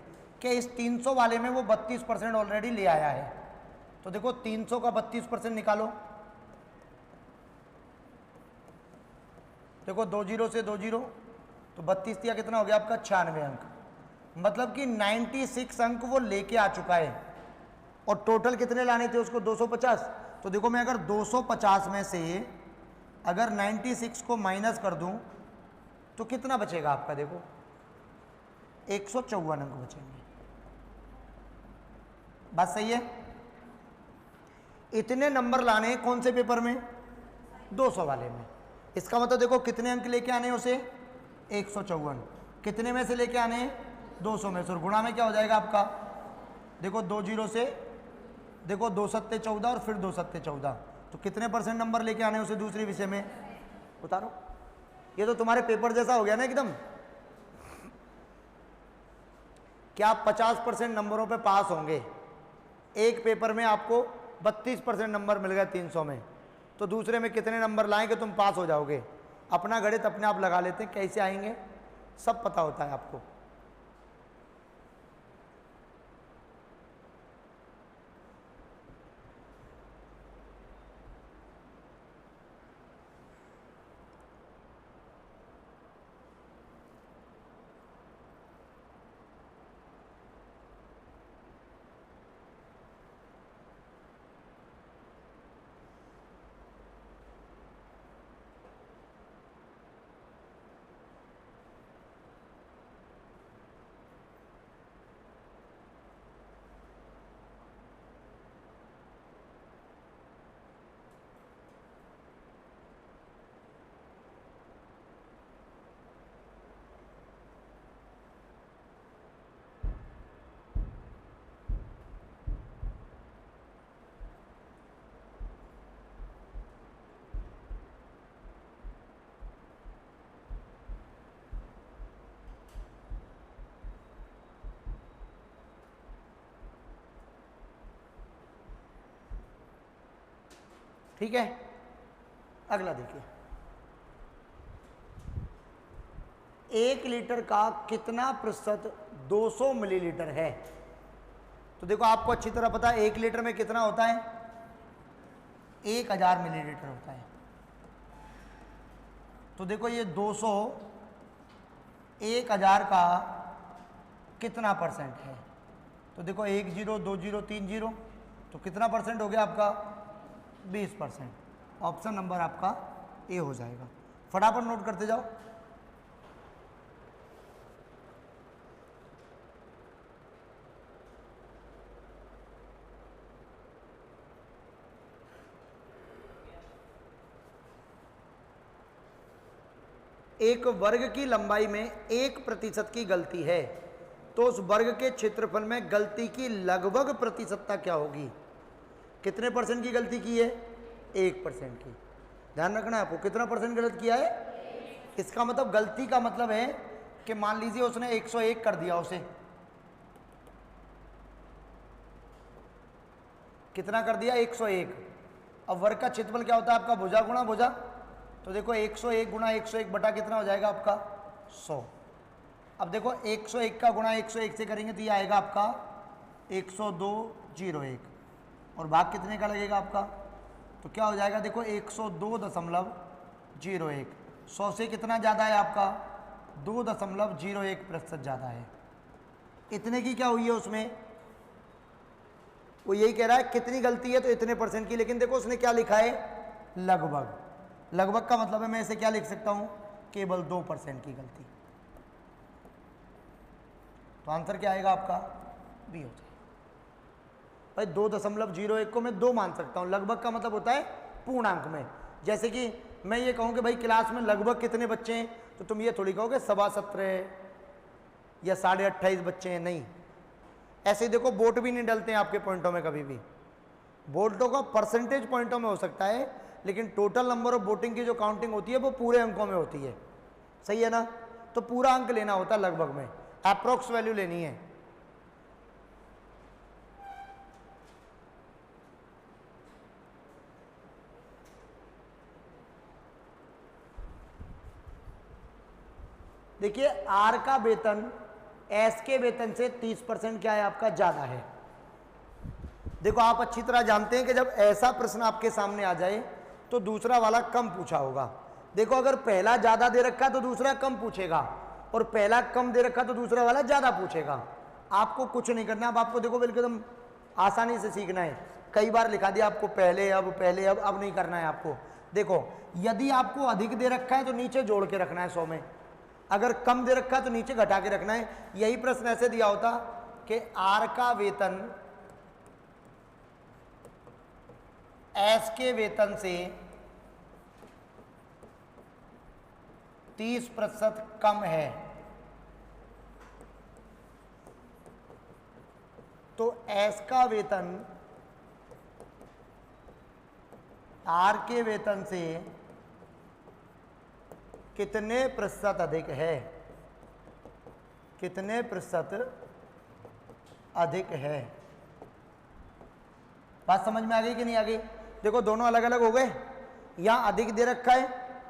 कि इस 300 वाले में वो 32% ऑलरेडी ले आया है। तो देखो 300 का 32% निकालो। देखो 2 जीरो से 2 जीरो तो 32 दिया, कितना हो गया आपका? 96 अंक। मतलब कि 96 अंक वो लेके आ चुका है। और टोटल कितने लाने थे उसको? 250। तो देखो मैं अगर 250 में से अगर 96 को माइनस कर दूं तो कितना बचेगा आपका? देखो 154 अंक बचेंगे। बात सही है? इतने नंबर लाने हैं कौन से पेपर में? 200 वाले में। इसका मतलब देखो कितने अंक लेके आने हैं उसे? 154। कितने में से लेके आने हैं? 200 में से। और गुणा में क्या हो जाएगा आपका? देखो 2 जीरो से, देखो 2 सत्ते 14 और फिर 2 सत्ते 14, तो कितने % नंबर लेके आने उसे दूसरे विषय में? उतारो। ये तो तुम्हारे पेपर जैसा हो गया ना एकदम। क्या आप 50% नंबरों पे पास होंगे? एक पेपर में आपको 32% नंबर मिल गए 300 में, तो दूसरे में कितने नंबर लाएंगे तुम पास हो जाओगे? अपना गणित अपने आप लगा लेते हैं, कैसे आएंगे सब पता होता है आपको। ठीक है, अगला देखिए, 1 लीटर का कितना प्रतिशत 200 मिलीलीटर है? तो देखो आपको अच्छी तरह पता है 1 लीटर में कितना होता है, 1000 मिलीलीटर होता है। तो देखो ये 200 1000 का कितना परसेंट है? तो देखो 1 0 2 0 3 0, तो कितना परसेंट हो गया आपका? 20%। ऑप्शन नंबर आपका ए हो जाएगा। फटाफट नोट करते जाओ। एक वर्ग की लंबाई में 1% की गलती है, तो उस वर्ग के क्षेत्रफल में गलती की लगभग प्रतिशतता क्या होगी? कितने परसेंट की गलती की है? 1% की। ध्यान रखना है आपको, कितना परसेंट गलत किया है? इसका मतलब गलती का मतलब है कि मान लीजिए उसने 101 कर दिया, उसे कितना कर दिया? 101। अब वर्ग का क्षेत्रफल क्या होता है आपका? भुजा गुणा भुजा। तो देखो 101 गुणा 101 बटा कितना हो जाएगा आपका? 100। अब देखो 101 का गुणा 101 से करेंगे तो ये आएगा आपका 102.01, और भाग कितने का लगेगा आपका? तो क्या हो जाएगा? देखो 102.01। 100 से कितना ज़्यादा है आपका? 2.01% ज़्यादा है। इतने की क्या हुई है उसमें? वो यही कह रहा है कितनी गलती है तो इतने परसेंट की, लेकिन देखो उसने क्या लिखा है? लगभग। लगभग का मतलब है मैं इसे क्या लिख सकता हूं? केवल 2% की गलती। तो आंसर क्या आएगा आपका? बी हो जाएगा। भाई 2.01 को मैं 2 मान सकता हूं। लगभग का मतलब होता है पूर्णांक में। जैसे कि मैं ये कहूं कि भाई क्लास में लगभग कितने बच्चे हैं, तो तुम ये थोड़ी कहोगे 17.5 या 28.5 बच्चे हैं, नहीं। ऐसे ही देखो वोट भी नहीं डलते हैं आपके पॉइंटों में कभी भी। वोटों का परसेंटेज पॉइंटों में हो सकता है, लेकिन टोटल नंबर ऑफ वोटिंग की जो काउंटिंग होती है वो पूरे अंकों में होती है। सही है ना? तो पूरा अंक लेना होता है लगभग में, अप्रोक्स वैल्यू लेनी है। देखिए आर का वेतन एस के वेतन से 30% क्या है आपका? ज्यादा है। देखो आप अच्छी तरह जानते हैं कि जब ऐसा प्रश्न आपके सामने आ जाए तो दूसरा वाला कम पूछा होगा। देखो अगर पहला ज्यादा दे रखा तो दूसरा कम पूछेगा, और पहला कम दे रखा तो दूसरा वाला ज्यादा पूछेगा। आपको कुछ नहीं करना। अब आपको देखो बिल्कुल एकदम आसानी से सीखना है। कई बार लिखा दिया आपको पहले अब नहीं करना है आपको। देखो यदि आपको अधिक दे रखा है तो नीचे जोड़ के रखना है 100 में, अगर कम दे रखा है तो नीचे घटा के रखना है। यही प्रश्न ऐसे दिया होता कि आर का वेतन एस के वेतन से 30% कम है, तो एस का वेतन आर के वेतन से कितने प्रतिशत अधिक है? कितने प्रतिशत अधिक है? बात समझ में आ गई कि नहीं आ गई? देखो दोनों अलग अलग हो गए। यहां अधिक दे रखा है,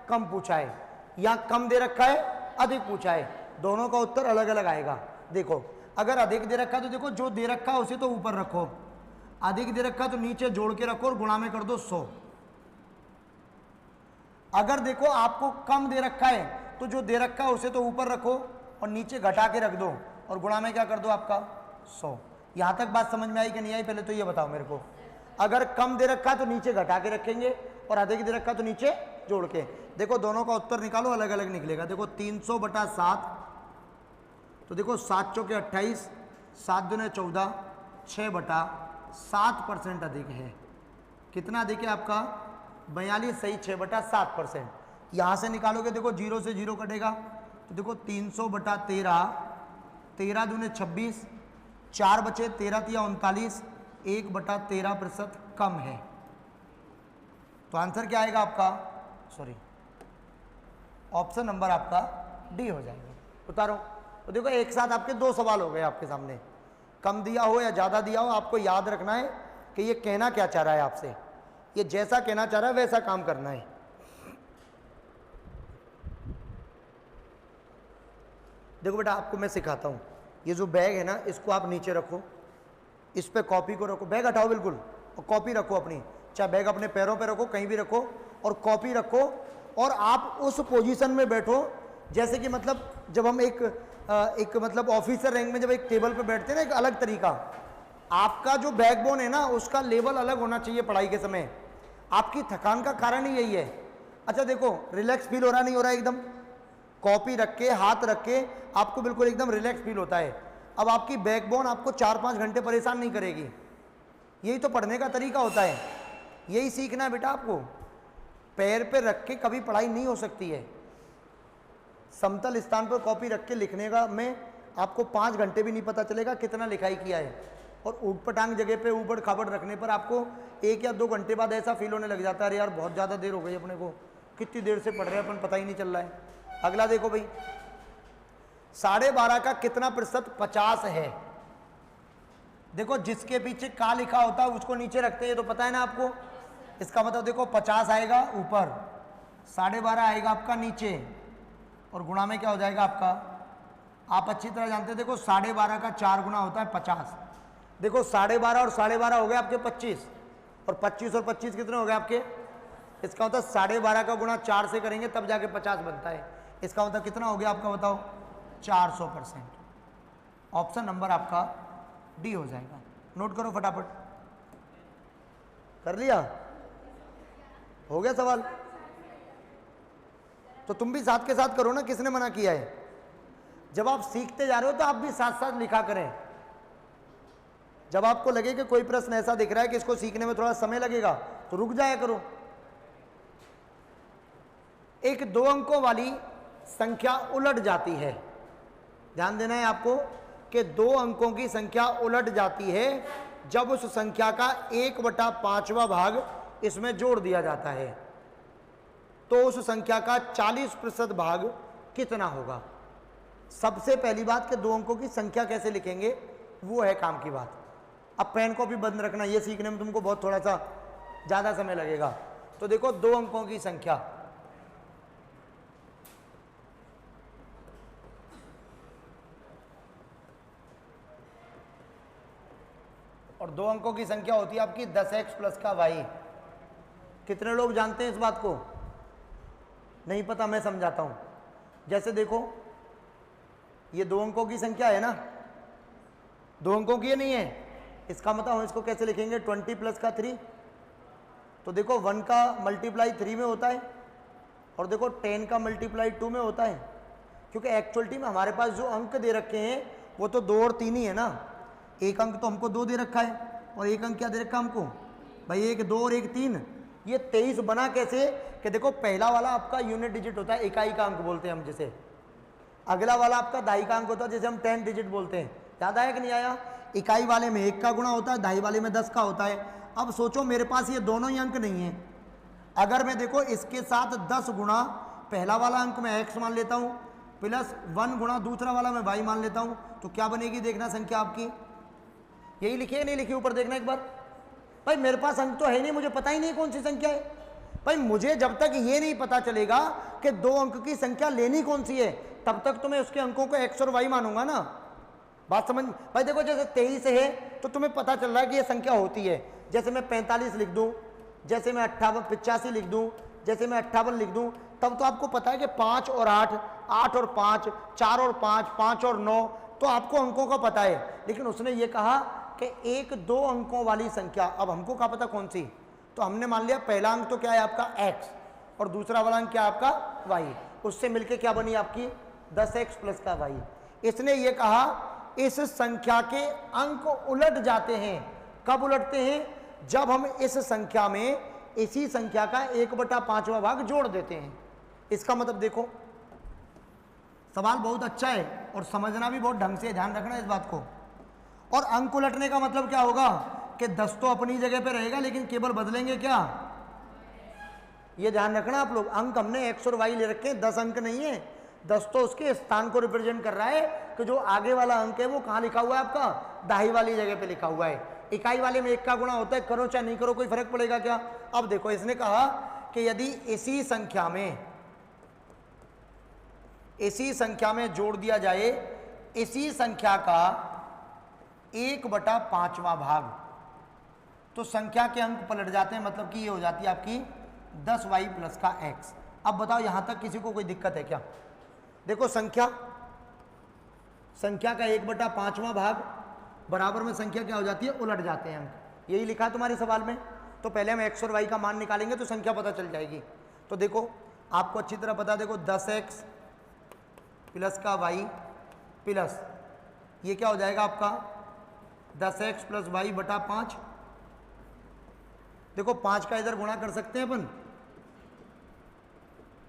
कम पूछा है, यहां कम दे रखा है, अधिक पूछा है। दोनों का उत्तर अलग अलग आएगा। देखो अगर अधिक दे रखा है तो देखो जो दे रखा है उसे तो ऊपर रखो, अधिक दे रखा है तो नीचे जोड़ के रखो और गुणा में कर दो 100। अगर देखो आपको कम दे रखा है तो जो दे रखा है उसे तो ऊपर रखो और नीचे घटा के रख दो और गुणा में क्या कर दो आपका 100। यहां तक बात समझ में आई कि नहीं आई? पहले तो ये बताओ मेरे को। अगर कम दे रखा है तो नीचे घटा के रखेंगे और अधिक दे रखा है तो नीचे जोड़ के। देखो दोनों का उत्तर निकालो, अलग अलग निकलेगा। देखो 300/7, तो देखो 7 चौके 28, 7 दूने 14, 6/7% अधिक है। कितना अधिक है आपका? 42 सही 6/7%। यहाँ से निकालोगे देखो 0 से 0 कटेगा, तो देखो 300/13, 13 दूने 26, 4 बचे 13 तिया 39, 1/13% कम है। तो आंसर क्या आएगा आपका? सॉरी, ऑप्शन नंबर आपका डी हो जाएगा। उतारो। तो देखो एक साथ आपके 2 सवाल हो गए आपके सामने। कम दिया हो या ज़्यादा दिया हो, आपको याद रखना है कि ये कहना क्या चाह रहा है आपसे। ये जैसा कहना चाह रहा है वैसा काम करना है। देखो बेटा, आपको मैं सिखाता हूँ। ये जो बैग है ना, इसको आप नीचे रखो, इस पे कॉपी को रखो, बैग हटाओ बिल्कुल, और कॉपी रखो अपनी, चाहे बैग अपने पैरों पे रखो, कहीं भी रखो, और कॉपी रखो, और आप उस पोजीशन में बैठो जैसे कि मतलब जब हम एक मतलब ऑफिसर रैंक में जब एक टेबल पे बैठते हैं ना, एक अलग तरीका। आपका जो बैकबोन है ना, उसका लेवल अलग होना चाहिए पढ़ाई के समय। आपकी थकान का कारण ही यही है। अच्छा देखो, रिलैक्स फील हो रहा नहीं हो रहा है? एकदम कॉपी रख के, हाथ रख के आपको बिल्कुल एकदम रिलैक्स फील होता है। अब आपकी बैकबोन आपको 4-5 घंटे परेशान नहीं करेगी। यही तो पढ़ने का तरीका होता है, यही सीखना है बेटा आपको। पैर पे रख के कभी पढ़ाई नहीं हो सकती है। समतल स्थान पर कॉपी रख के लिखने का में आपको 5 घंटे भी नहीं पता चलेगा कितना लिखाई किया है, और ऊटपटांग जगह पे ऊबड़ खाबड़ रखने पर आपको 1 या 2 घंटे बाद ऐसा फील होने लग जाता है, अरे यार बहुत ज़्यादा देर हो गई अपने को, कितनी देर से पढ़ रहे हैं अपन, पता ही नहीं चल रहा है। अगला देखो भाई, 12.5 का कितना प्रतिशत 50 है? देखो, जिसके पीछे का लिखा होता है उसको नीचे रखते हैं, ये तो पता है ना आपको। इसका मतलब देखो, 50 आएगा ऊपर, 12.5 आएगा आपका नीचे, और गुणा में क्या हो जाएगा आपका, आप अच्छी तरह जानते हैं। देखो 12.5 का 4 गुना होता है 50। देखो 12.5 और 12.5 हो गए आपके 25, और 25 और 25 कितने हो गए आपके? इसका मतलब 12.5 का गुणा 4 से करेंगे तब जाके 50 बनता है। इसका मतलब कितना हो गया आपका, बताओ? 400%। ऑप्शन नंबर आपका डी हो जाएगा। नोट करो फटाफट। कर लिया? हो गया सवाल? तो तुम भी साथ के साथ करो ना, किसने मना किया है? जब आप सीखते जा रहे हो तो आप भी साथ साथ लिखा करें। जब आपको लगे कि कोई प्रश्न ऐसा दिख रहा है कि इसको सीखने में थोड़ा समय लगेगा तो रुक जाया करो। एक 2 अंकों वाली संख्या उलट जाती है, ध्यान देना है आपको कि 2 अंकों की संख्या उलट जाती है जब उस संख्या का 1/5वां भाग इसमें जोड़ दिया जाता है। तो उस संख्या का 40% भाग कितना होगा? सबसे पहली बात कि 2 अंकों की संख्या कैसे लिखेंगे वो है काम की बात। अब पेन को भी बंद रखना, ये सीखने में तुमको बहुत थोड़ा सा ज़्यादा समय लगेगा। तो देखो 2 अंकों की संख्या, और 2 अंकों की संख्या होती है आपकी 10x प्लस का y। कितने लोग जानते हैं इस बात को? नहीं पता, मैं समझाता हूं। जैसे देखो, ये 2 अंकों की संख्या है ना, 2 अंकों की ये नहीं है, इसका मतलब हम इसको कैसे लिखेंगे? 20 प्लस का 3। तो देखो 1 का मल्टीप्लाई 3 में होता है, और देखो 10 का मल्टीप्लाई 2 में होता है, क्योंकि एक्चुअलिटी में हमारे पास जो अंक दे रखे हैं वो तो 2 और 3 ही है ना। एक अंक तो हमको 2 दे रखा है, और एक अंक क्या दे रखा है हमको भाई? 1 2 और 1 3। ये 23 बना कैसे? कि देखो पहला वाला आपका यूनिट डिजिट होता है, इकाई का अंक बोलते हैं हम जिसे। अगला वाला आपका दहाई का अंक होता है जिसे हम 10 डिजिट बोलते हैं। याद आया कि नहीं आया? इकाई वाले में 1 का गुणा होता है, दहाई वाले में 10 का होता है। अब सोचो मेरे पास ये दोनों ही अंक नहीं है, अगर मैं देखो इसके साथ 10 गुणा पहला वाला अंक मैं x मान लेता हूँ, प्लस 1 गुणा दूसरा वाला मैं y मान लेता हूँ, तो क्या बनेगी देखना संख्या आपकी? यही लिखी है नहीं लिखी? ऊपर देखना एक बार। भाई मेरे पास अंक तो है नहीं, मुझे पता ही नहीं कौन सी संख्या है। भाई मुझे जब तक ये नहीं पता चलेगा कि 2 अंक की संख्या लेनी कौन सी है, तब तक तो मैं उसके अंकों को x और y मानूंगा ना। बात समझ? भाई देखो जैसे 23 है तो तुम्हें पता चल रहा है कि ये संख्या होती है। जैसे मैं 45 लिख दूं, जैसे मैं 85 लिख दूं, जैसे मैं 58 लिख दूं, तब तो आपको पता है कि 5 और 8, 8 और 5, 4 और 5, 5 और 9, तो आपको अंकों का पता है। लेकिन उसने ये कहा कि 1 2 अंकों वाली संख्या, अब हमको क्या पता कौन सी? तो हमने मान लिया पहला अंक तो क्या है आपका x, और दूसरा वाला अंक क्या है आपका y। उससे मिलके क्या बनी आपकी? 10x प्लस का y। इसने ये कहा इस संख्या के अंक उलट जाते हैं। कब उलटते हैं? जब हम इस संख्या में इसी संख्या का 1/5वां भाग जोड़ देते हैं। इसका मतलब देखो, सवाल बहुत अच्छा है और समझना भी बहुत ढंग से, ध्यान रखना इस बात को। और अंक उलटने का मतलब क्या होगा कि 10 तो अपनी जगह पे रहेगा, लेकिन केवल बदलेंगे क्या? ये ध्यान रखना आप लोग। अंक हमने x और y ले रखे हैं, 10 अंक नहीं है। 10 तो उसके स्थान को रिप्रेजेंट कर रहा है कि जो आगे वाला अंक है वो कहाँ लिखा हुआ है आपका? दाहिनी वाली जगह पे लिखा हुआ है। इकाई वाले में 1 का गुणा होता है, करो चाहे नहीं करो कोई फर्क पड़ेगा क्या? अब देखो इसने कहा कि यदि इसी संख्या में जोड़ दिया जाए इसी संख्या का 1/5वां भाग, तो संख्या के अंक पलट जाते हैं, मतलब कि ये हो जाती है आपकी 10y प्लस का x। अब बताओ यहां तक किसी को कोई दिक्कत है क्या? देखो संख्या का 1/5वां भाग बराबर में संख्या क्या हो जाती है, उलट जाते हैं अंक, यही लिखा है तुम्हारे सवाल में। तो पहले हम x और y का मान निकालेंगे तो संख्या पता चल जाएगी। तो देखो आपको अच्छी तरह पता, देखो 10x प्लस का y प्लस ये क्या हो जाएगा आपका 10x प्लस y बटा 5। देखो 5 का इधर गुणा कर सकते हैं अपन,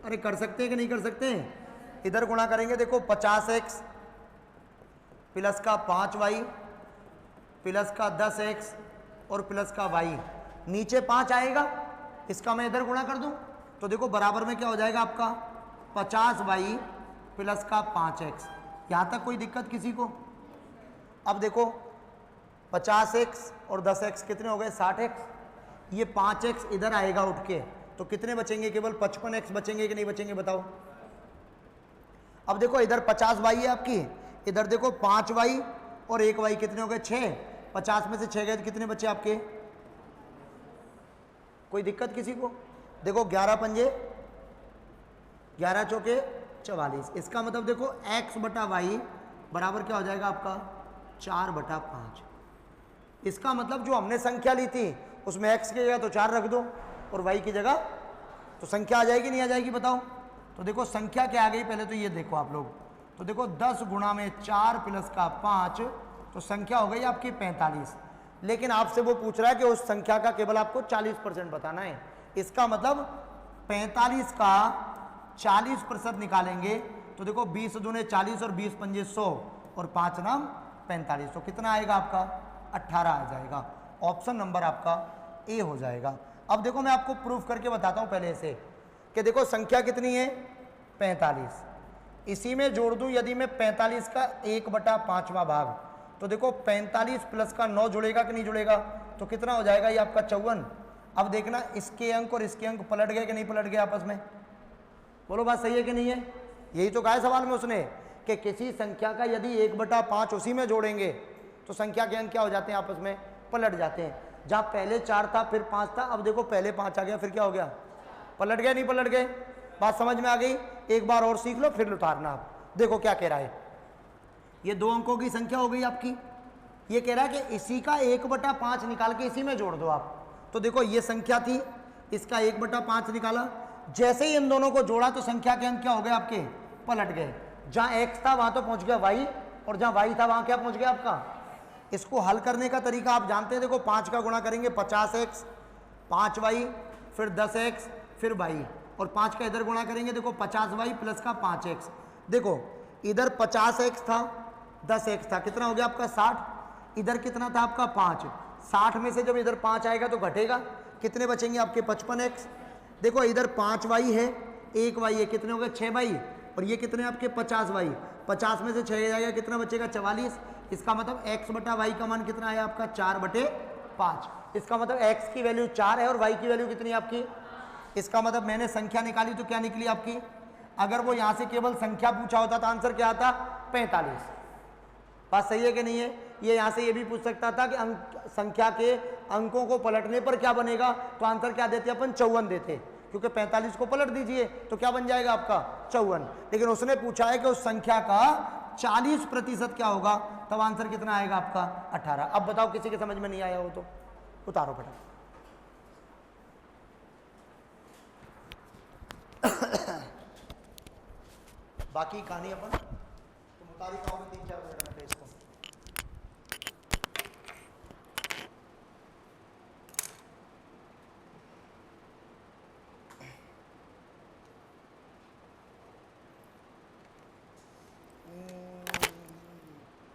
अरे कर सकते हैं कि नहीं कर सकते हैं? इधर गुणा करेंगे, देखो 50x प्लस का 5y प्लस का 10x और प्लस का y, नीचे 5 आएगा, इसका मैं इधर गुणा कर दूं तो देखो बराबर में क्या हो जाएगा आपका 50y प्लस का 5x। यहां तक कोई दिक्कत किसी को? अब देखो 50x और 10x कितने हो गए 60x, ये 5x इधर आएगा उठ के, तो कितने बचेंगे? केवल 55x बचेंगे कि नहीं बचेंगे बताओ? अब देखो इधर 50y है आपकी, इधर देखो 5y और 1y, कितने हो गए 6। 50 में से 6 गए तो कितने बचे आपके? कोई दिक्कत किसी को? देखो 11 पंजे 11 चौके 44, इसका मतलब देखो x बटा y बराबर क्या हो जाएगा आपका 4/5। इसका मतलब जो हमने संख्या ली थी उसमें x की जगह तो 4 रख दो और y की जगह तो संख्या आ जाएगी नहीं आ जाएगी बताओ? तो देखो संख्या क्या आ गई पहले तो ये देखो आप लोग, तो देखो 10 गुणा में 4 प्लस का 5, तो संख्या हो गई आपकी 45। लेकिन आपसे वो पूछ रहा है कि उस संख्या का केवल आपको 40% बताना है। इसका मतलब 45 का 40% निकालेंगे तो देखो 20 दूने 40 और 20 पंजे 100 और 5 नाम 45, तो कितना आएगा आपका 18 आ जाएगा। ऑप्शन नंबर आपका ए हो जाएगा। अब देखो मैं आपको प्रूफ करके बताता हूं पहले से कि देखो संख्या कितनी है 45, इसी में जोड़ दूं यदि मैं 45 का 1/5वां भाग, तो देखो 45 प्लस का 9 जुड़ेगा कि नहीं जुड़ेगा, तो कितना हो जाएगा ये आपका 54। अब देखना इसके अंक और इसके अंक पलट गए कि नहीं पलट गए आपस में, बोलो बात सही है कि नहीं है? यही तो कहा है सवाल में उसने कि किसी संख्या का यदि 1/5 उसी में जोड़ेंगे तो संख्या के अंक क्या हो जाते हैं आपस में पलट जाते हैं। जहाँ पहले 4 था फिर 5 था, अब देखो पहले 5 आ गया फिर क्या हो गया पलट गए नहीं पलट गए? बात समझ में आ गई? एक बार और सीख लो फिर उतारना। आप देखो क्या कह रहा है, ये 2 अंकों की संख्या हो गई आपकी, ये कह रहा है कि इसी का 1/5 निकाल के इसी में जोड़ दो आप। तो देखो ये संख्या थी, इसका 1/5 निकाला, जैसे ही इन दोनों को जोड़ा तो संख्या के अंक क्या हो गए आपके पलट गए। जहां x था वहां तो पहुंच गया y, और जहां y था वहां क्या पहुंच गया आपका। इसको हल करने का तरीका आप जानते हैं, देखो 5 का गुणा करेंगे 50x 5y फिर 10x फिर y, और 5 का इधर गुणा करेंगे देखो 50y प्लस का 5x। देखो इधर 50x था 10x था, कितना हो गया आपका 60, इधर कितना था आपका 5, 60 में से जब इधर 5 आएगा तो घटेगा, कितने बचेंगे आपके 55x। देखो इधर 5y है 1y है, कितने हो गए 6y, और ये कितने आपके 50y, 50 में से 6 जाएगा कितना बचेगा 44। इसका मतलब x बटा y का मान कितना है आपका 4/5। इसका मतलब x की वैल्यू 4 है और y की वैल्यू कितनी है आपकी। इसका मतलब मैंने संख्या निकाली तो क्या निकली आपकी, अगर वो यहाँ से केवल संख्या पूछा होता तो आंसर क्या आता 45। बात सही है कि नहीं है? ये यहाँ से ये भी पूछ सकता था कि संख्या के अंकों को पलटने पर क्या बनेगा, तो आंसर क्या देते अपन 54 देते, क्योंकि 45 को पलट दीजिए तो क्या बन जाएगा आपका 54। लेकिन उसने पूछा है कि उस संख्या का 40% क्या होगा, तब आंसर कितना आएगा आपका 18। अब बताओ किसी के समझ में नहीं आया हो तो उतारो बेटा। बाकी कहानी अपन तुम उतारी पाओगे 3-4 मिनट।